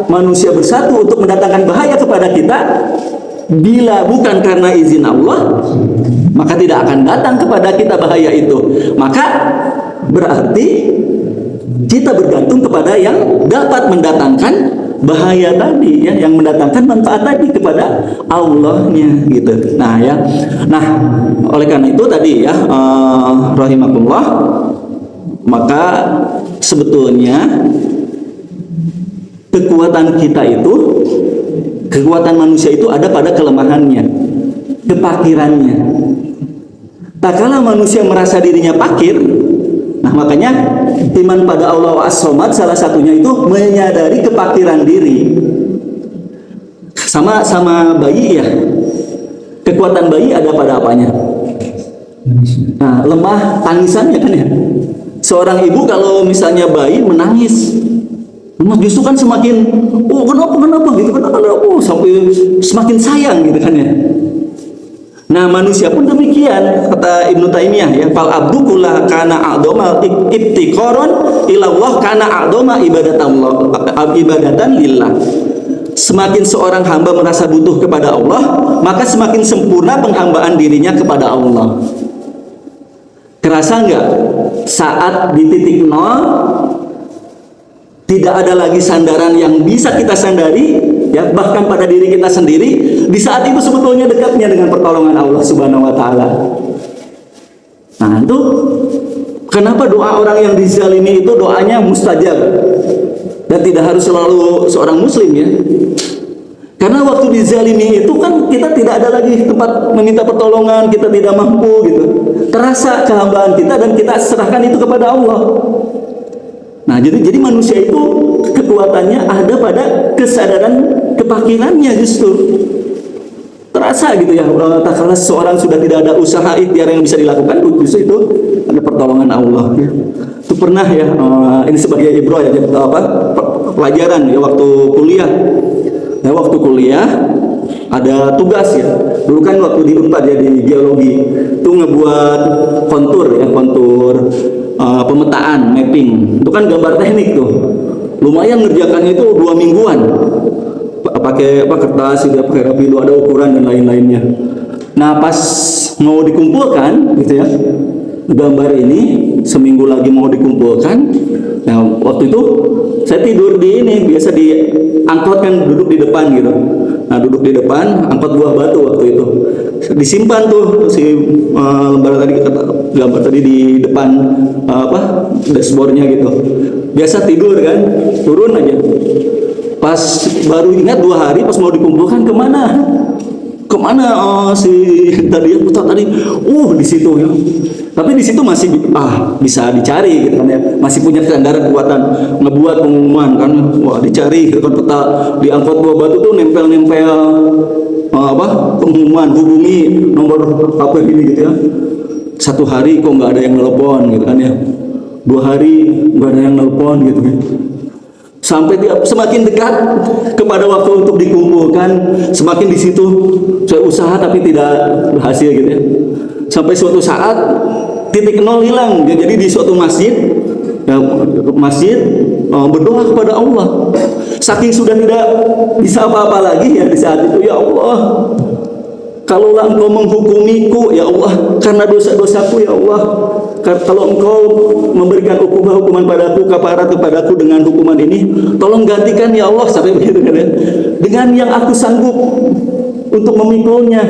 manusia bersatu untuk mendatangkan bahaya kepada kita, bila bukan karena izin Allah, maka tidak akan datang kepada kita bahaya itu. Maka berarti kita bergantung kepada yang dapat mendatangkan bahaya tadi ya, yang mendatangkan manfaat tadi kepada Allahnya gitu. Nah ya, nah oleh karena itu tadi ya, rahimakumullah, maka sebetulnya kekuatan kita itu, kekuatan manusia itu ada pada kelemahannya, kepakirannya. Tak kala manusia merasa dirinya pakir, nah makanya iman pada Allah As-Samad salah satunya itu menyadari kepakiran diri. Sama bayi ya, kekuatan bayi ada pada apanya? Nah, lemah tangisannya kan ya. Seorang ibu kalau misalnya bayi menangis, justru kan semakin, kenapa gitu, sampai semakin sayang gitu kan ya. Nah, manusia pun demikian, kata Ibnu Taimiyah ya, fal abdu kulla kana a'dama ibtiqaran ila Allah kana a'dama ibadatan lillah. Semakin seorang hamba merasa butuh kepada Allah, maka semakin sempurna penghambaan dirinya kepada Allah. Kerasa enggak saat di titik nol tidak ada lagi sandaran yang bisa kita sandari ya, bahkan pada diri kita sendiri, di saat itu sebetulnya dekatnya dengan pertolongan Allah Subhanahu wa taala. Nah, itu kenapa doa orang yang dizalimi itu doanya mustajab dan tidak harus selalu seorang muslim ya. Karena waktu dizalimi itu kan kita tidak ada lagi tempat meminta pertolongan, kita tidak mampu gitu. Terasa kehambaan kita dan kita serahkan itu kepada Allah. Nah, jadi manusia itu kekuatannya ada pada kesadaran kepakirannya justru terasa gitu ya. Tak kala seseorang sudah tidak ada usaha ikhtiar yang bisa dilakukan, justru itu ada pertolongan Allah ya. Itu pernah ya, ini sebagai ibrah ya, pelajaran ya waktu kuliah. Ya, waktu kuliah ada tugas ya. Dulu kan waktu di Unpad ya, di geologi itu ngebuat kontur ya, kontur pemetaan, mapping. Itu kan gambar teknik tuh. Lumayan ngerjakannya itu 2 mingguan. Pakai kertas, juga pakai rapido, ada ukuran dan lain-lainnya. Nah, pas mau dikumpulkan gitu ya, gambar ini seminggu lagi mau dikumpulkan. Nah, waktu itu saya tidur di ini, biasa diangkut kan, duduk di depan gitu. Nah, duduk di depan, angkot buah batu waktu itu. Disimpan tuh si lembar tadi, gambar tadi di depan dashboardnya gitu. Biasa tidur kan, turun aja. Pas baru ingat 2 hari pas mau dikumpulkan, kemana si tadi ya, tadi di situ ya. Tapi di situ masih bisa dicari gitu kan ya, masih punya kesadaran kekuatan ngebuat pengumuman kan, dicari gitu kan, peta diangkut buah batu tuh nempel pengumuman, hubungi nomor HP ini gitu ya. 1 hari kok nggak ada yang nelpon gitu kan ya, 2 hari nggak ada yang nelpon gitu kan. Sampai dia semakin dekat kepada waktu untuk dikumpulkan, semakin di situ saya usaha tapi tidak berhasil gitu ya. Sampai suatu saat titik nol hilang. Jadi di suatu masjid berdoa kepada Allah. Saking sudah tidak bisa apa-apa lagi ya di saat itu, ya Allah, kalaulah Engkau menghukumiku ya Allah karena dosa-dosaku ya Allah, kalau Engkau memberikan hukuman padaku, kafarat kepadaku dengan hukuman ini, tolong gantikan ya Allah, sampai begitu kan ya, dengan yang aku sanggup untuk memikulnya.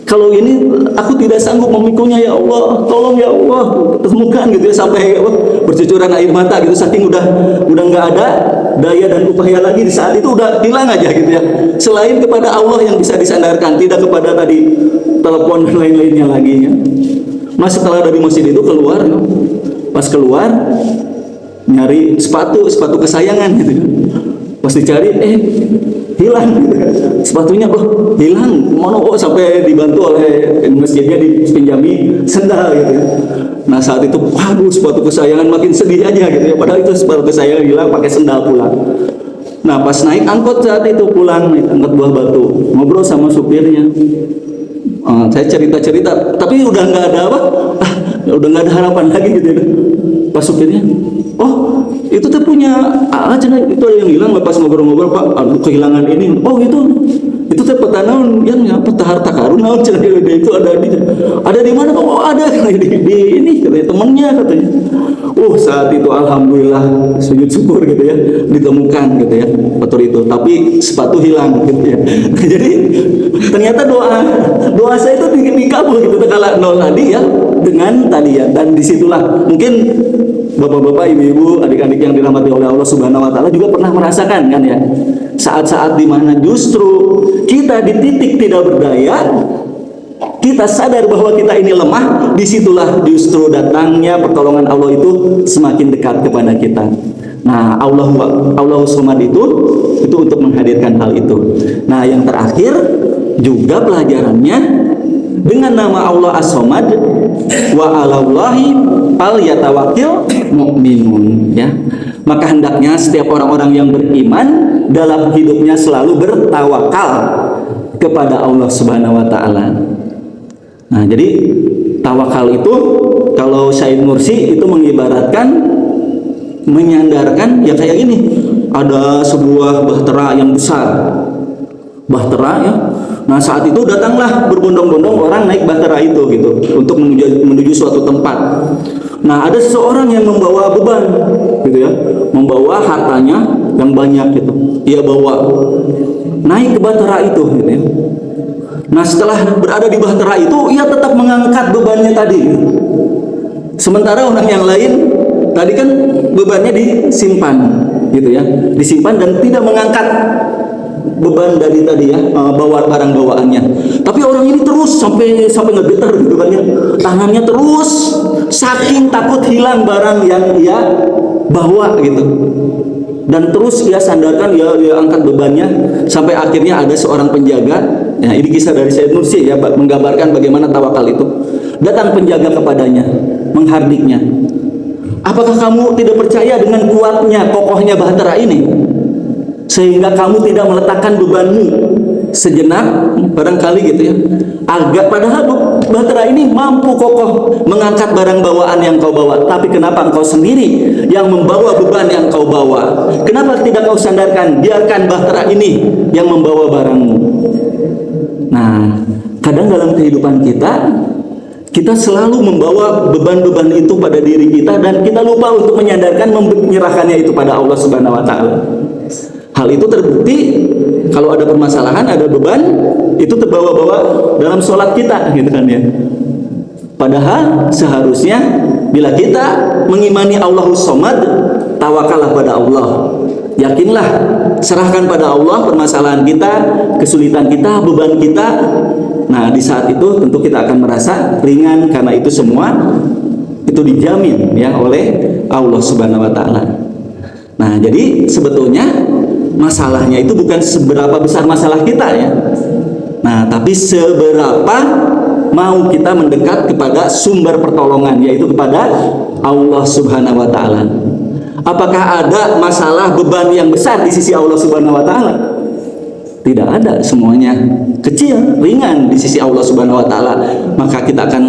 Kalau ini aku tidak sanggup memikulnya ya Allah, tolong ya Allah, temukan gitu ya, sampai bercucuran air mata gitu, saking udah nggak ada daya dan upaya lagi di saat itu, udah hilang aja gitu ya. Selain kepada Allah yang bisa disandarkan, tidak kepada tadi telepon dan lain-lainnya lagi ya. Nah, setelah dari masjid itu keluar, pas keluar nyari sepatu kesayangan gitu. Pas dicari hilang gitu. Sepatunya hilang. Mana sampai dibantu oleh masjidnya dipinjami sendal gitu. Nah, saat itu waduh, sepatu kesayangan, makin sedih aja gitu ya. Padahal itu sepatu kesayangan hilang, pakai sendal pulang. Nah, pas naik angkot saat itu pulang, naik angkot buah batu, ngobrol sama supirnya. Saya cerita-cerita, tapi udah nggak ada udah nggak ada harapan lagi gitu ya. Pas supirnya, itu tuh punya itu ada yang hilang. Pas ngobrol-ngobrol, Pak, kehilangan ini. Itu teh peta naon yang peta harta karun naon itu ada di mana? Ada di ini katanya, temennya katanya. Saat itu alhamdulillah sujud syukur gitu ya, ditemukan gitu ya motor itu, tapi sepatu hilang gitu ya. Jadi ternyata doa saya itu dikabul gitu kala nol tadi ya, dengan tadi ya. Dan disitulah mungkin bapak-bapak, ibu-ibu, adik-adik yang dirahmati oleh Allah Subhanahu wa taala juga pernah merasakan kan ya, saat-saat dimana justru kita di titik tidak berdaya, kita sadar bahwa kita ini lemah, disitulah justru datangnya pertolongan Allah itu semakin dekat kepada kita. Nah, Allah Somad itu untuk menghadirkan hal itu. Nah, yang terakhir juga pelajarannya, dengan nama Allah As-Somad, wa 'alallahi falyatawakkil mu'minun ya. Maka hendaknya setiap orang-orang yang beriman dalam hidupnya selalu bertawakal kepada Allah Subhanahu wa taala. Nah, jadi tawakal itu kalau Syed Nursi itu mengibaratkan, menyandarkan ya kayak gini. Ada sebuah bahtera yang besar. Bahtera ya. Nah, saat itu datanglah berbondong-bondong orang naik bahtera itu gitu untuk menuju suatu tempat. Nah, ada seseorang yang membawa beban gitu ya, membawa hartanya yang banyak gitu. Ia bawa naik ke bahtera itu gitu ya. Nah, setelah berada di bahtera itu, ia tetap mengangkat bebannya tadi gitu. Sementara orang yang lain tadi kan bebannya disimpan gitu ya, disimpan dan tidak mengangkat beban dari tadi ya, bawa barang bawaannya. Tapi orang ini terus sampai ngegetar gitu kan ya, tangannya terus saking takut hilang barang yang ia bawa gitu. dan terus ia sandarkan, dia angkat bebannya sampai akhirnya ada seorang penjaga. Ya, ini kisah dari Sayyid Nursi ya, menggambarkan bagaimana tawakal itu. Datang penjaga kepadanya, menghardiknya. Apakah kamu tidak percaya dengan kuatnya, kokohnya bahtera ini, sehingga kamu tidak meletakkan bebanmu sejenak, barangkali gitu ya, agak, padahal bahtera ini mampu kokoh mengangkat barang bawaan yang kau bawa, tapi kenapa engkau sendiri yang membawa beban yang kau bawa? Kenapa tidak kau sandarkan, biarkan bahtera ini yang membawa barangmu? Nah, kadang dalam kehidupan kita selalu membawa beban-beban itu pada diri kita, dan kita lupa untuk menyadarkan, menyerahkannya itu pada Allah Subhanahu wa Ta'ala. Hal itu terbukti kalau ada permasalahan, ada beban, itu terbawa-bawa dalam sholat kita, gitu kan ya. Padahal seharusnya bila kita mengimani Allahus Somad, tawakallah pada Allah. Yakinlah, serahkan pada Allah permasalahan kita, kesulitan kita, beban kita. Nah, di saat itu tentu kita akan merasa ringan, karena itu semua itu dijamin ya oleh Allah Subhanahu wa Ta'ala. Nah, jadi sebetulnya masalahnya itu bukan seberapa besar masalah kita ya. Nah, tapi seberapa mau kita mendekat kepada sumber pertolongan, yaitu kepada Allah Subhanahu wa Ta'ala. Apakah ada masalah beban yang besar di sisi Allah Subhanahu wa Ta'ala? Tidak ada, semuanya kecil, ringan di sisi Allah Subhanahu wa Ta'ala. Maka kita akan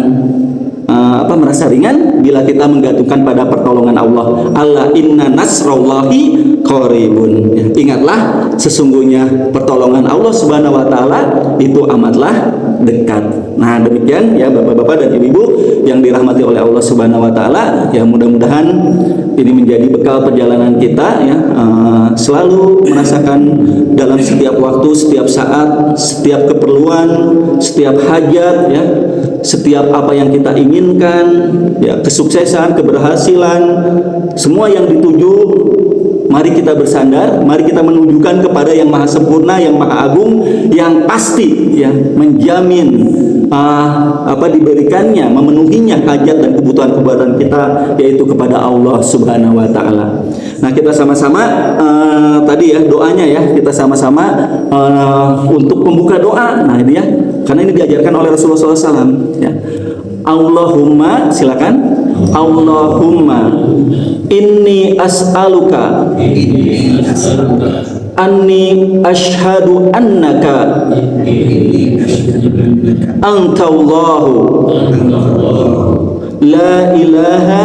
merasa ringan bila kita menggantungkan pada pertolongan Allah. Alla inna nasrallahi qaribun. Ya, ingatlah, sesungguhnya pertolongan Allah Subhanahu wa Ta'ala itu amatlah dekat. Nah, demikian ya Bapak-bapak dan Ibu-ibu yang dirahmati oleh Allah Subhanahu wa Ta'ala. Ya, mudah-mudahan ini menjadi bekal perjalanan kita ya, selalu merasakan dalam setiap waktu, setiap saat, setiap keperluan, setiap hajat ya, setiap apa yang kita inginkan ya, kesuksesan, keberhasilan, semua yang dituju, mari kita bersandar, mari kita menunjukkan kepada yang maha sempurna, yang maha agung, yang pasti ya menjamin diberikannya, memenuhinya hajat dan kebutuhan kita, yaitu kepada Allah Subhanahu wa Ta'ala. Nah, kita sama-sama tadi ya doanya ya, kita sama-sama untuk membuka doa. Nah, ini ya, karena ini diajarkan oleh Rasulullah SAW ya. Allahumma, silakan. Allahumma inni as'aluka anni ashhadu annaka antallahu la ilaha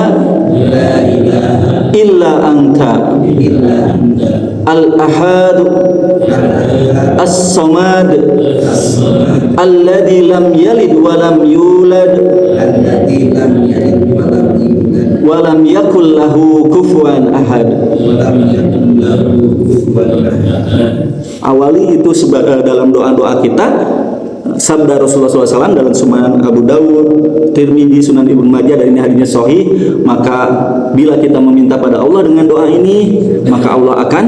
illa anta al-ahad as-samad alladhi lam yalid wa lam yulad wa lam yakul lahu kufuwan ahad. Awali itu dalam doa-doa kita sabda Rasulullah SAW dalam Sunan Abu Dawud, Tirmidzi, Sunan Ibnu Majah, dan ini hadisnya sahih. Maka bila kita meminta pada Allah dengan doa ini, maka Allah akan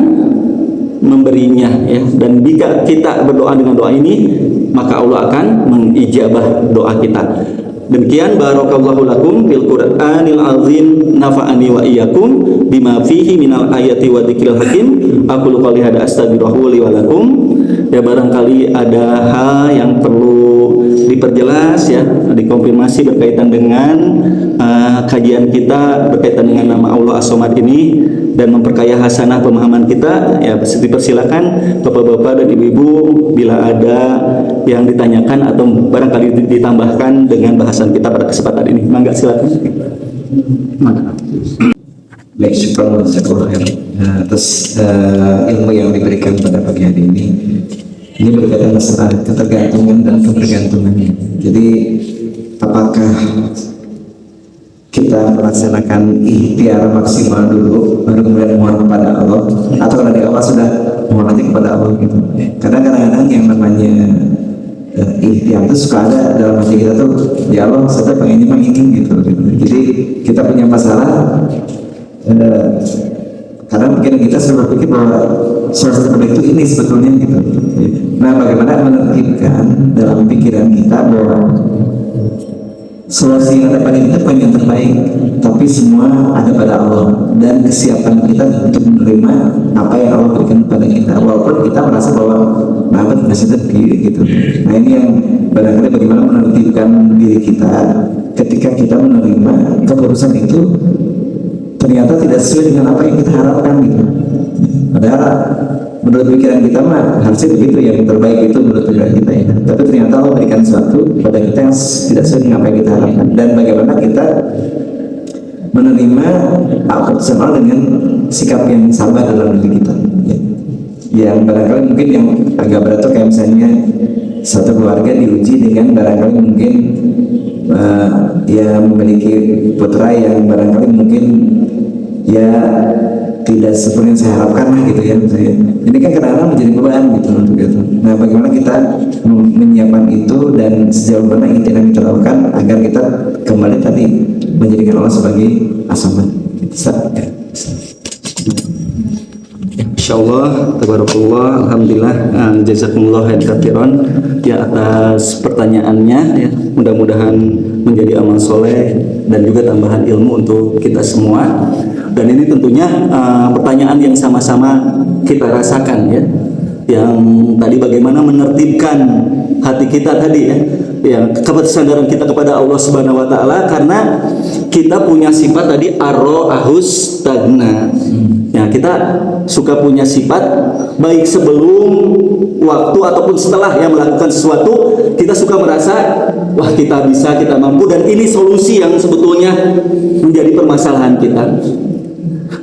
memberinya ya. Dan jika kita berdoa dengan doa ini, maka Allah akan mengijabah doa kita. Demikian, barakallahu lakum fil Qur'anil azim, nafa'ani wa iyyakum bima fihi minal ayati wa dzikril hakim. Aqulu qouli hadza astaghfirullaha li wa lakum. Ya, barangkali ada hal yang perlu diperjelas ya, dikonfirmasi berkaitan dengan kajian kita berkaitan dengan nama Allah As-Somad ini, dan memperkaya hasanah pemahaman kita ya, dipersilakan Bapak-bapak dan Ibu-ibu bila ada yang ditanyakan atau barangkali ditambahkan dengan bahasan kita pada kesempatan ini. Mangga, silakan. Baik, syukur atas ilmu yang diberikan pada pagi hari ini. Ini berkaitan masalah ketergantungan dan kebergantungan. Jadi, apakah kita melaksanakan ikhtiar maksimal dulu, baru kemudian mohon kepada Allah, atau kalau dari awal sudah mohon aja kepada Allah gitu? Karena kadang-kadang yang namanya ikhtiar itu suka ada dalam hati kita tuh, ya Allah, saya pengennya ini gitu. Jadi kita punya masalah. Karena pikiran kita selalu berpikir bahwa source terbaik itu ini sebetulnya gitu. Nah, bagaimana menertibkan dalam pikiran kita bahwa solusi yang ada pada kita yang terbaik, tapi semua ada pada Allah, dan kesiapan kita untuk menerima apa yang Allah berikan kepada kita, walaupun kita merasa bahwa dapat masih terkiri gitu. Nah ini yang barangkali bagaimana menertibkan diri kita ketika kita menerima keputusan itu ternyata tidak sesuai dengan apa yang kita harapkan gitu. Padahal menurut pikiran kita mah harusnya begitu, yang terbaik itu menurut pikiran kita ya. Tapi ternyata Allah berikan sesuatu pada kita yang tidak sesuai dengan apa yang kita harapkan. Dan bagaimana kita menerima keputusan Allah dengan sikap yang sabar dalam diri kita. Ya. Yang barangkali mungkin yang agak berat tuh kayak misalnya satu keluarga diuji dengan barangkali mungkin ya memiliki putra yang barangkali mungkin ya tidak seperti yang saya harapkan lah gitu ya misalnya. Ini kan kadang-kadang menjadi beban gitu untuk itu. Nah bagaimana kita menyiapkan itu dan sejauh mana yang kita lakukan agar kita kembali tadi menjadikan Allah sebagai as-Samad. Insyaallah, tabarakallah, alhamdulillah, jazakumullah khairan ya atas pertanyaannya ya. Mudah-mudahan menjadi amal soleh dan juga tambahan ilmu untuk kita semua. Dan ini tentunya pertanyaan yang sama-sama kita rasakan ya. Yang tadi bagaimana menertibkan hati kita tadi ya kesadaran kita kepada Allah Subhanahu wa taala, karena kita punya sifat tadi ahus tagna. Ya, kita suka punya sifat baik sebelum waktu ataupun setelah yang melakukan sesuatu, kita suka merasa wah kita bisa, kita mampu, dan ini solusi yang sebetulnya menjadi permasalahan kita.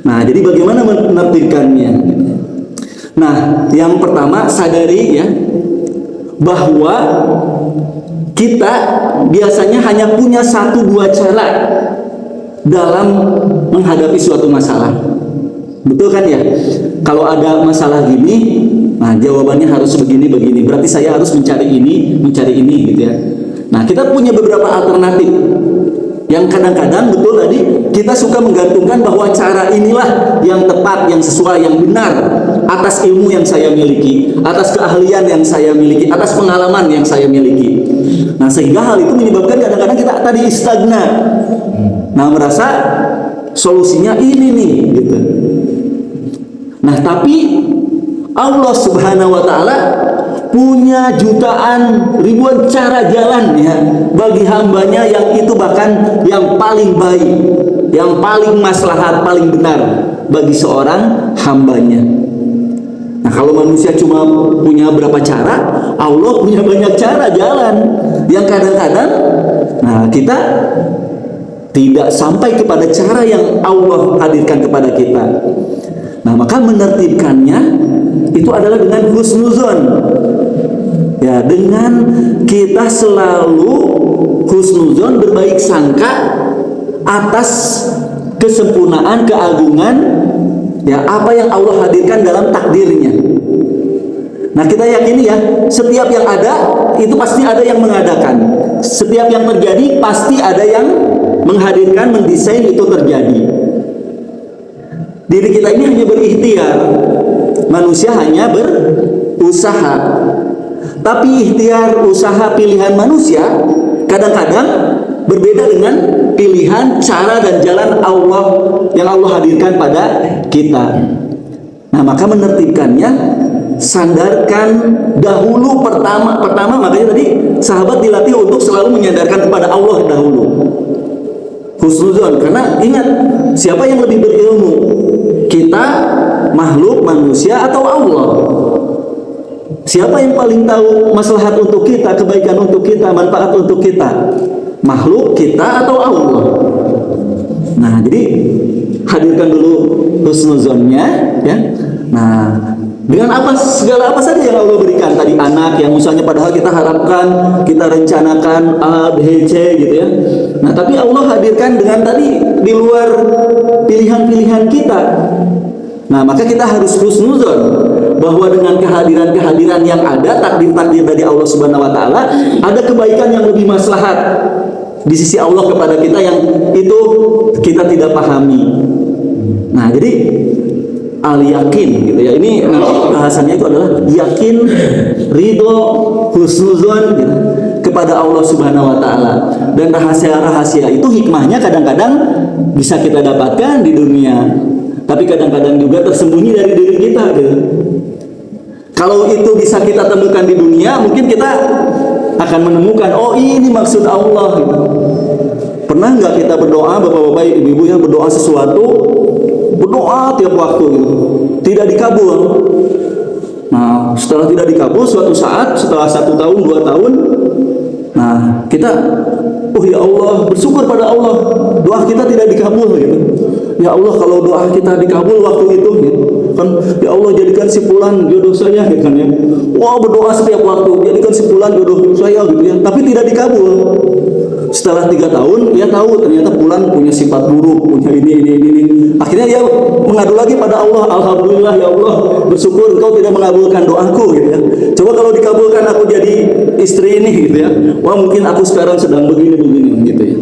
Nah, jadi bagaimana menertibkannya? Nah, yang pertama sadari ya bahwa kita biasanya hanya punya 1-2 cara dalam menghadapi suatu masalah. Betul kan ya? Kalau ada masalah gini, nah jawabannya harus begini. Berarti saya harus mencari ini gitu ya. Nah, kita punya beberapa alternatif. Yang kadang-kadang betul tadi kita suka menggantungkan bahwa cara inilah yang tepat, yang sesuai, yang benar atas ilmu yang saya miliki, atas keahlian yang saya miliki, atas pengalaman yang saya miliki. Nah, sehingga hal itu menyebabkan kadang-kadang kita tadi stagnan. Nah, merasa solusinya ini nih gitu. Nah, tapi Allah Subhanahu wa taala punya jutaan ribuan cara jalan ya bagi hambanya, yang itu bahkan yang paling baik, yang paling maslahat, paling benar bagi seorang hambanya. Nah, kalau manusia cuma punya berapa cara, Allah punya banyak cara jalan yang kadang-kadang nah kita tidak sampai kepada cara yang Allah hadirkan kepada kita. Nah, maka menertibkannya itu adalah dengan husnuzon. Ya, dengan kita selalu husnuzon, berbaik sangka atas kesempurnaan, keagungan ya apa yang Allah hadirkan dalam takdirnya. Nah, kita yakini ya, setiap yang ada itu pasti ada yang mengadakan. Setiap yang terjadi pasti ada yang menghadirkan, mendesain itu terjadi. Diri kita ini hanya berikhtiar, manusia hanya berusaha. Tapi ikhtiar, usaha, pilihan manusia kadang-kadang berbeda dengan pilihan, cara, dan jalan Allah yang Allah hadirkan pada kita. Nah, maka menertibkannya, sandarkan dahulu pertama makanya tadi sahabat dilatih untuk selalu menyandarkan kepada Allah dahulu. Husnuzon, karena ingat, siapa yang lebih berilmu? Kita, makhluk manusia, atau Allah? Siapa yang paling tahu maslahat untuk kita, kebaikan untuk kita, manfaat untuk kita? Makhluk, kita, atau Allah? Nah, jadi hadirkan dulu husnuzonnya ya. Nah, dengan segala apa saja yang Allah berikan, tadi anak yang misalnya padahal kita harapkan, kita rencanakan A, B, C gitu ya. Nah, tapi Allah hadirkan dengan tadi di luar pilihan-pilihan kita. Nah, maka kita harus husnuzon bahwa dengan kehadiran-kehadiran yang ada, takdir-takdir dari Allah Subhanahu wa taala, ada kebaikan yang lebih maslahat di sisi Allah kepada kita yang itu kita tidak pahami. Nah, jadi al-yakin gitu ya. Ini bahasanya itu adalah yakin, ridho, husnuzon gitu, kepada Allah Subhanahu wa taala. Dan rahasia-rahasia itu hikmahnya kadang-kadang bisa kita dapatkan di dunia, tapi kadang-kadang juga tersembunyi dari diri kita gitu. Kalau itu bisa kita temukan di dunia, mungkin kita akan menemukan, oh ini maksud Allah gitu. Pernah nggak kita berdoa, bapak-bapak, ibu-ibu ya, berdoa sesuatu, berdoa tiap waktu gitu, tidak dikabul. Nah, setelah tidak dikabul, suatu saat, setelah 1 tahun, 2 tahun, nah kita, oh ya Allah, bersyukur pada Allah, doa kita tidak dikabul gitu. Ya Allah, kalau doa kita dikabul waktu itu gitu, kan, ya Allah jadikan si fulan jodoh saya gitu kan ya. Wah, berdoa setiap waktu, jadikan si fulan jodoh saya gitu ya, tapi tidak dikabul. Setelah 3 tahun, dia tahu ternyata fulan punya sifat buruk, punya ini. Akhirnya dia mengadu lagi pada Allah. Alhamdulillah ya Allah, bersyukur Engkau tidak mengabulkan doaku gitu ya. Coba kalau dikabulkan aku jadi istri ini gitu ya. Wah, mungkin aku sekarang sedang begini gitu ya.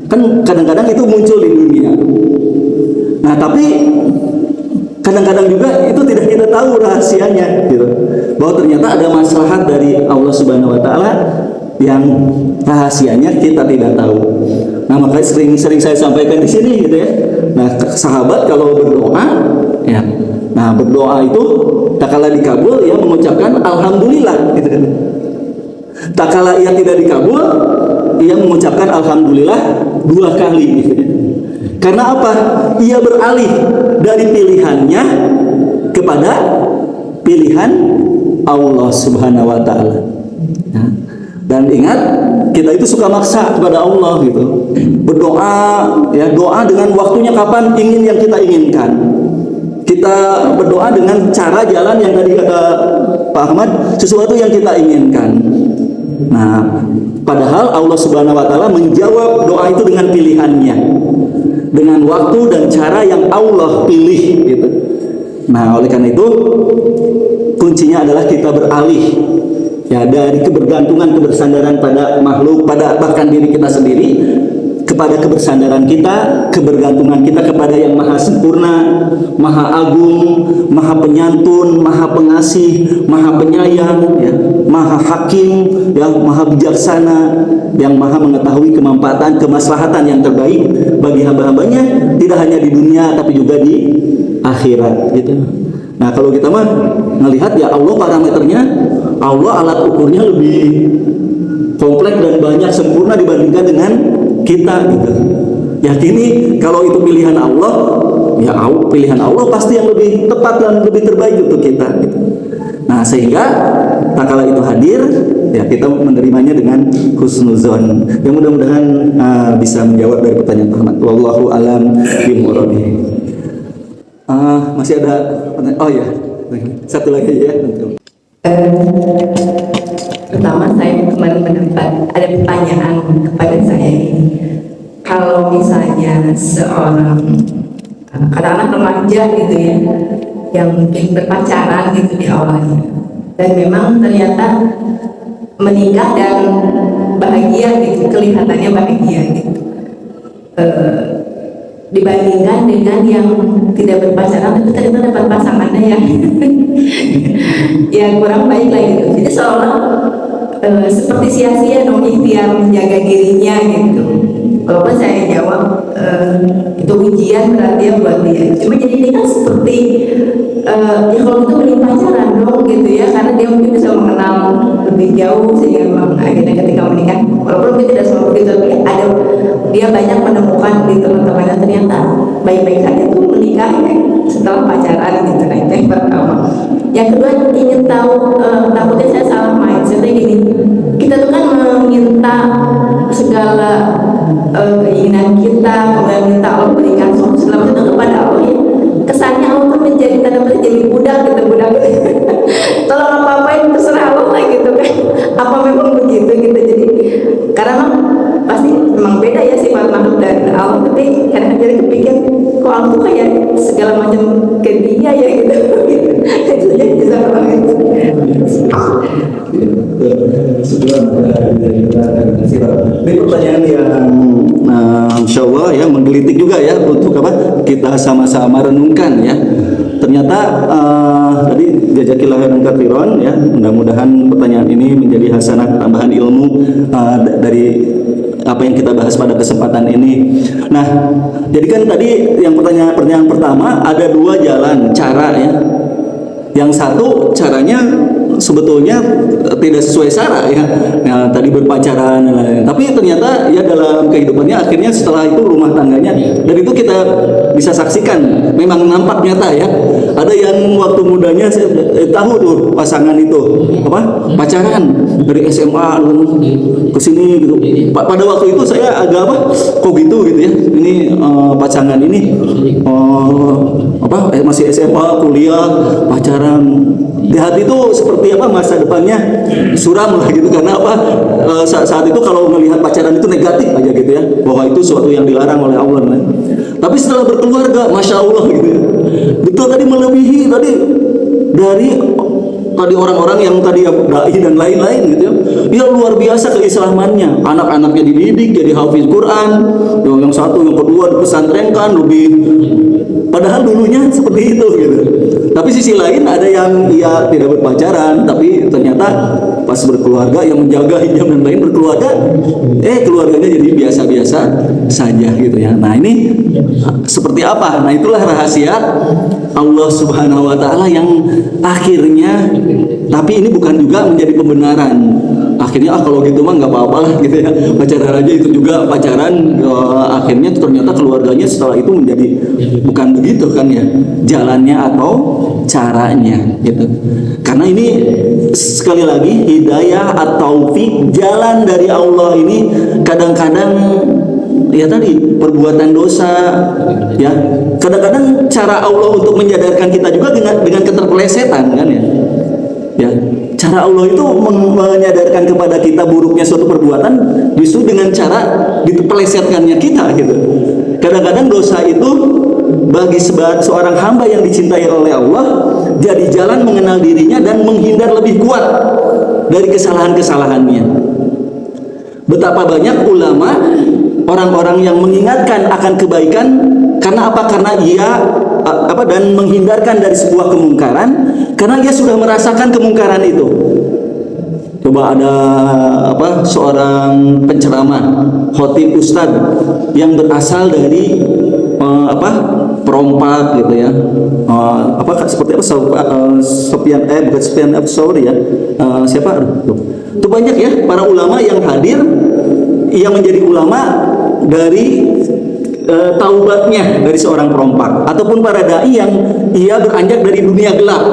Kan kadang-kadang itu muncul di dunia. Nah, tapi kadang-kadang juga itu tidak kita tahu rahasianya gitu. Bahwa ternyata ada maslahat dari Allah Subhanahu wa taala yang rahasianya kita tidak tahu. Nah, makanya sering saya sampaikan di sini gitu ya. Nah, sahabat kalau berdoa ya. Nah, berdoa itu tak kala dikabul ia mengucapkan alhamdulillah gitu kan. Tak kala ia tidak dikabul ia mengucapkan alhamdulillah 2 kali gitu ya. Karena apa? Ia beralih dari pilihannya kepada pilihan Allah Subhanahu wa taala. Nah, dan ingat, kita itu suka maksa kepada Allah gitu. Berdoa, ya doa dengan waktunya kapan ingin yang kita inginkan. Kita berdoa dengan cara jalan yang tadi kata Pak Ahmad, sesuatu yang kita inginkan. Nah, padahal Allah Subhanahu wa taala menjawab doa itu dengan pilihannya. Dengan waktu dan cara yang Allah pilih gitu. Nah, oleh karena itu kuncinya adalah kita beralih ya dari kebergantungan, kebersandaran pada makhluk, pada bahkan diri kita sendiri, kepada kebersandaran kita, kebergantungan kita kepada yang maha sempurna, maha agung, maha penyantun, maha pengasih, maha penyayang ya, maha hakim, yang maha bijaksana, yang maha mengetahui kemanfaatan, kemaslahatan yang terbaik bagi hamba-hambanya, tidak hanya di dunia tapi juga di akhirat gitu. Nah, kalau kita mah melihat ya Allah parameternya, Allah alat ukurnya lebih kompleks dan banyak sempurna dibandingkan dengan kita gitu. Yakini kalau itu pilihan Allah, ya pilihan Allah pasti yang lebih tepat dan lebih terbaik untuk kita gitu. Nah, sehingga tak kala itu hadir, ya kita menerimanya dengan husnuzon. Yang mudah-mudahan bisa menjawab dari pertanyaan Pak Ahmad. Wallahu alam bimuradi. Masih ada pertanyaan? Oh ya, satu lagi ya. Pertama, saya kemarin mendapat ada pertanyaan kepada saya ini. Kalau misalnya seorang anak-anak remaja gitu ya, yang mungkin berpacaran gitu di awalnya, dan memang ternyata menikah dan bahagia gitu, kelihatannya bahagia gitu, dibandingkan dengan yang tidak berpacaran tapi ternyata dapat pasangannya yang yang kurang baik lah gitu. Jadi seolah seperti sia-sia dong ikhtiar menjaga dirinya gitu. Walaupun saya jawab itu ujian berarti ya buat dia. Cuma jadi ini kan seperti ya kalau itu mending pacaran dong gitu ya, karena dia mungkin bisa mengenal lebih jauh sehingga memang akhirnya ketika menikah, walaupun mungkin tidak semua begitu, tapi ada dia banyak menemukan di teman-temannya ternyata baik-baik saja tuh menikah ya, setelah pacaran gitu. Nah, itu yang pertama. Yang kedua, ingin tahu, takutnya saya salah mindsetnya gini, kita tuh kan meminta segala keinginan kita, kemudian minta Allah berikan solusi selama itu kepada Allah ya. Kesannya Allah tuh menjadi tanda petik jadi budak gitu, tolong apa-apain terserah Allah lah gitu kan. Apa memang begitu gitu? Jadi karena pasti memang beda ya sifat makhluk dan Allah, tapi kadang-kadang jadi kepikir kok Allah tuh kayak segala macam ke dia ya gitu. Itu jadi bisa banget. Ini pertanyaan yang insya Allah ya menggelitik juga ya untuk apa kita sama-sama renungkan ya. Ternyata tadi jazakillahu khairan katsiran ya. Mudah-mudahan pertanyaan ini menjadi hasanah tambahan ilmu dari apa yang kita bahas pada kesempatan ini. Nah, jadi kan tadi yang pertanyaan pertama ada dua jalan cara ya. Yang satu caranya sebetulnya tidak sesuai syarat ya. Nah, tadi berpacaran dan lain-lain. Tapi ternyata ya dalam kehidupannya akhirnya setelah itu rumah tangganya, dan itu kita bisa saksikan memang nampak nyata ya. Ada yang waktu mudanya tahu tuh pasangan itu apa pacaran dari SMA ke sini gitu. Pada waktu itu saya agak kok gitu ya. Ini pasangan ini masih SMA kuliah pacaran. Di hati itu seperti apa masa depannya suram lah gitu, karena apa saat itu kalau melihat pacaran itu negatif aja gitu ya, bahwa itu suatu yang dilarang oleh Allah. Tapi setelah berkeluarga, masya Allah gitu ya, betul tadi melebihi dari orang-orang yang tadi dai dan lain-lain gitu ya. Dia luar biasa keislamannya, anak-anaknya dididik jadi hafiz Quran, yang satu yang kedua dipesantrenkan lebih, padahal dulunya seperti itu gitu. Tapi sisi lain ada yang ia tidak berpacaran, tapi ternyata pas berkeluarga yang menjaga hijab dan lain berkeluarga, keluarganya jadi biasa-biasa saja gitu ya. Nah ini seperti apa? Nah itulah rahasia Allah Subhanahu Wa Taala yang akhirnya, tapi ini bukan juga menjadi pembenaran. Akhirnya kalau gitu mah nggak apa-apa lah gitu ya, pacaran aja itu juga pacaran. Akhirnya ternyata keluarganya setelah itu menjadi bukan begitu kan ya jalannya atau caranya gitu. Karena ini sekali lagi hidayah atau taufik jalan dari Allah ini kadang-kadang ya tadi perbuatan dosa ya, kadang-kadang cara Allah untuk menyadarkan kita juga dengan keterpelesetan kan ya, cara Allah itu menyadarkan kepada kita buruknya suatu perbuatan justru dengan cara dipelesetkannya kita gitu. Kadang-kadang dosa itu bagi seorang hamba yang dicintai oleh Allah jadi jalan mengenal dirinya dan menghindar lebih kuat dari kesalahan-kesalahannya. Betapa banyak ulama, orang-orang yang mengingatkan akan kebaikan karena apa? Karena ia dan menghindarkan dari sebuah kemungkaran karena ia sudah merasakan kemungkaran itu. Coba ada seorang penceramah, khotib ustad yang berasal dari perompak gitu ya. Seperti apa? Sufyan Ats-Tsauri ya. Siapa? Itu banyak ya para ulama yang hadir, ia menjadi ulama dari taubatnya dari seorang perompak, ataupun para dai yang ia beranjak dari dunia gelap.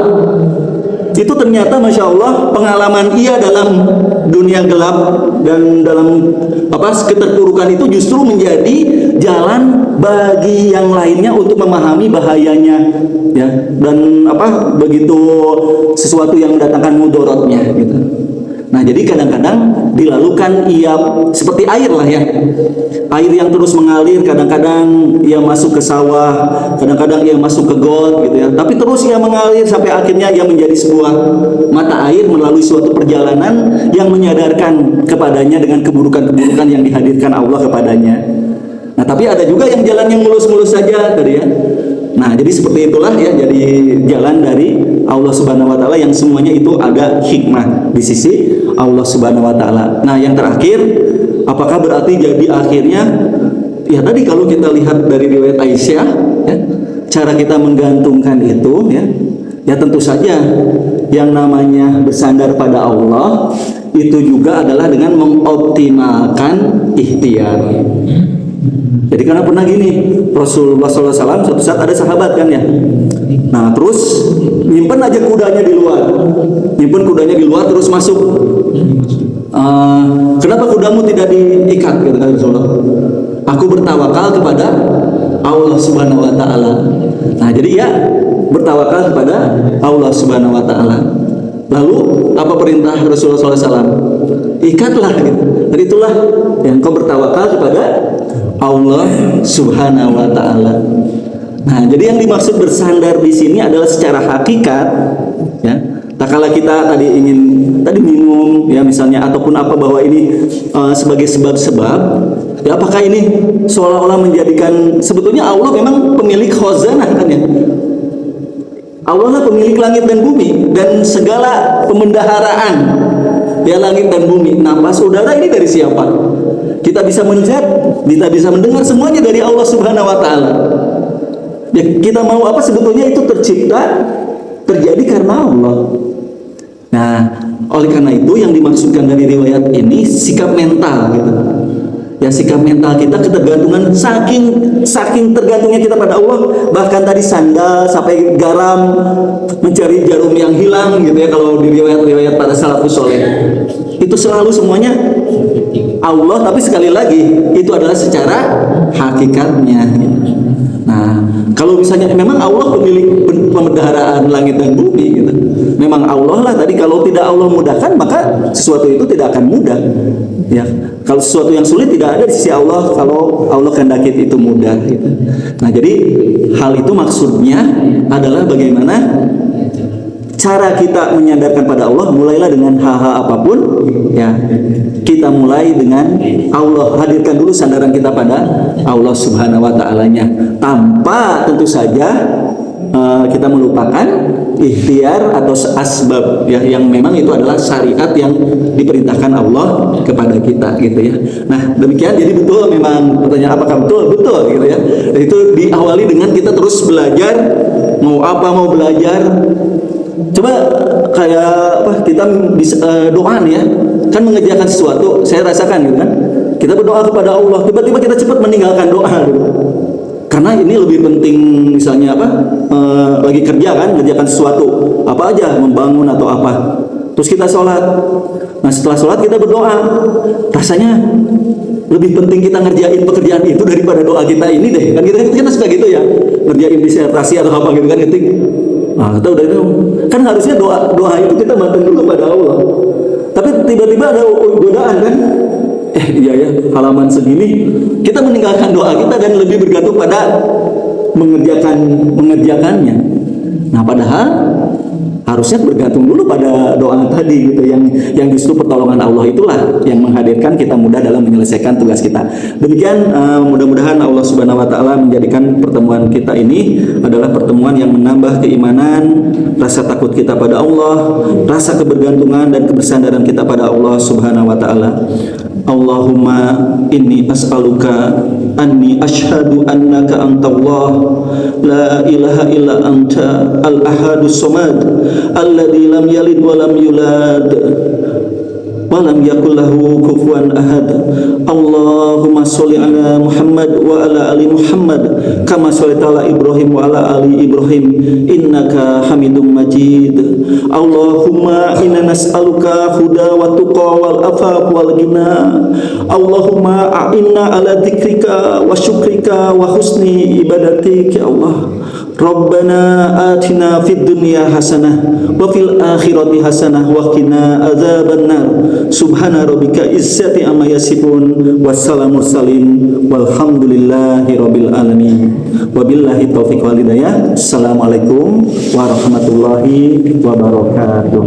Itu ternyata masya Allah pengalaman ia dalam dunia gelap dan dalam keterpurukan itu justru menjadi jalan bagi yang lainnya untuk memahami bahayanya ya, dan begitu sesuatu yang mendatangkan mudorotnya gitu. Nah jadi kadang-kadang dilalukan ia seperti air lah ya, air yang terus mengalir, kadang-kadang ia masuk ke sawah, kadang-kadang ia masuk ke got gitu ya, tapi terus ia mengalir sampai akhirnya ia menjadi sebuah mata air melalui suatu perjalanan yang menyadarkan kepadanya dengan keburukan-keburukan yang dihadirkan Allah kepadanya. Nah tapi ada juga yang jalan yang mulus-mulus saja tadi ya. Nah jadi seperti itulah ya, jadi jalan dari Allah Subhanahu Wa Taala yang semuanya itu ada hikmah di sisi Allah Subhanahu Wa Taala. Nah yang terakhir, apakah berarti jadi akhirnya ya tadi kalau kita lihat dari riwayat Aisyah ya, cara kita menggantungkan itu ya tentu saja yang namanya bersandar pada Allah itu juga adalah dengan mengoptimalkan ikhtiar. Jadi karena pernah gini, Rasulullah SAW suatu saat ada sahabat kan ya. Nah terus nyimpen aja kudanya di luar, terus masuk. Kenapa kudamu tidak diikat? Kata Rasulullah. Aku bertawakal kepada Allah Subhanahu Wa Taala. Nah jadi ya bertawakal kepada Allah Subhanahu Wa Taala. Lalu apa perintah Rasulullah SAW? Ikatlah gitu. Dan itulah yang kau bertawakal kepada Allah Subhanahu Wa Taala. Nah, jadi yang dimaksud bersandar di sini adalah secara hakikat, ya. Tak kala kita ingin minum, ya misalnya, ataupun bahwa ini sebagai sebab-sebab, ya apakah ini seolah-olah menjadikan sebetulnya Allah memang pemilik khazanah kan ya. Allah lah pemilik langit dan bumi dan segala pemendaharaan ya langit dan bumi. Napas udara ini dari siapa? Kita bisa melihat, kita bisa mendengar, semuanya dari Allah Subhanahu wa taala. Ya, kita mau apa sebetulnya itu tercipta terjadi karena Allah. Nah, oleh karena itu yang dimaksudkan dari riwayat ini sikap mental gitu. Ya, sikap mental kita ketergantungan, saking tergantungnya kita pada Allah, bahkan tadi sandal sampai garam, mencari jarum yang hilang gitu ya, kalau di riwayat-riwayat para salafus soleh itu selalu semuanya Allah, tapi sekali lagi itu adalah secara hakikatnya. Nah, kalau misalnya memang Allah pemilik pemelihara langit dan bumi gitu, memang Allah lah tadi, kalau tidak Allah mudahkan maka sesuatu itu tidak akan mudah ya. Kalau sesuatu yang sulit tidak ada di sisi Allah, kalau Allah kehendaki itu mudah gitu. Nah, jadi hal itu maksudnya adalah bagaimana cara kita menyadarkan pada Allah, mulailah dengan hal-hal apapun ya. Kita mulai dengan Allah, hadirkan dulu sandaran kita pada Allah Subhanahu wa ta'alanya, tanpa tentu saja kita melupakan ikhtiar atau asbab ya, yang memang itu adalah syariat yang diperintahkan Allah kepada kita gitu ya. Nah, demikian, jadi betul memang pertanyaan apakah betul gitu ya. Dan itu diawali dengan kita terus belajar, mau belajar. Coba kayak apa, kita bisa doa nih ya, kan mengerjakan sesuatu, saya rasakan gitu kan, kita berdoa kepada Allah, tiba-tiba kita cepat meninggalkan doa gitu. Karena ini lebih penting, misalnya apa, lagi kerja kan, kerjakan sesuatu apa aja, membangun atau apa, terus kita sholat. Nah, setelah sholat kita berdoa, rasanya lebih penting kita ngerjain pekerjaan itu daripada doa kita ini deh, kan kita suka gitu ya, ngerjain disertasi atau apa gitu kan, ketik. Nah, udah itu kan harusnya doa itu kita bantu dulu pada Allah. Tapi tiba-tiba ada godaan kan, iya ya, halaman segini kita meninggalkan doa kita dan lebih bergantung pada mengerjakannya. Nah, padahal harusnya bergantung dulu pada doa tadi gitu, yang justru pertolongan Allah itulah yang menghadirkan kita mudah dalam menyelesaikan tugas kita. Demikian, mudah-mudahan Allah Subhanahu wa taala menjadikan pertemuan kita ini adalah pertemuan yang menambah keimanan, rasa takut kita pada Allah, rasa kebergantungan dan kebersandaran kita pada Allah Subhanahu wa taala. Allahumma inni as'aluka anni ashhadu annaka antallah la ilaha illa anta al-ahadus samad alladzi lam yalid wa lam yulad wa lam yakul lahu kufuwan ahad. Allahumma sholli ala Muhammad wa ala ali Muhammad kama shallaita ala Ibrahim wa ala ali Ibrahim innaka Hamidum Majid. Allahumma inna nas'aluka huda wa tuqa wal afaf wal ghina. Allahumma a'inna ala dzikrika wa syukrika wa husni ibadatik ya Allah. Rabbana atina fid dunya hasanah wa fil akhirati hasanah wa qina adzabannar. Subhana rabbika izzati amma yasifun wassalamu mursalin walhamdulillahi rabbil alamin. Wabillahi taufiq wal hidayah. Assalamualaikum warahmatullahi wabarakatuh.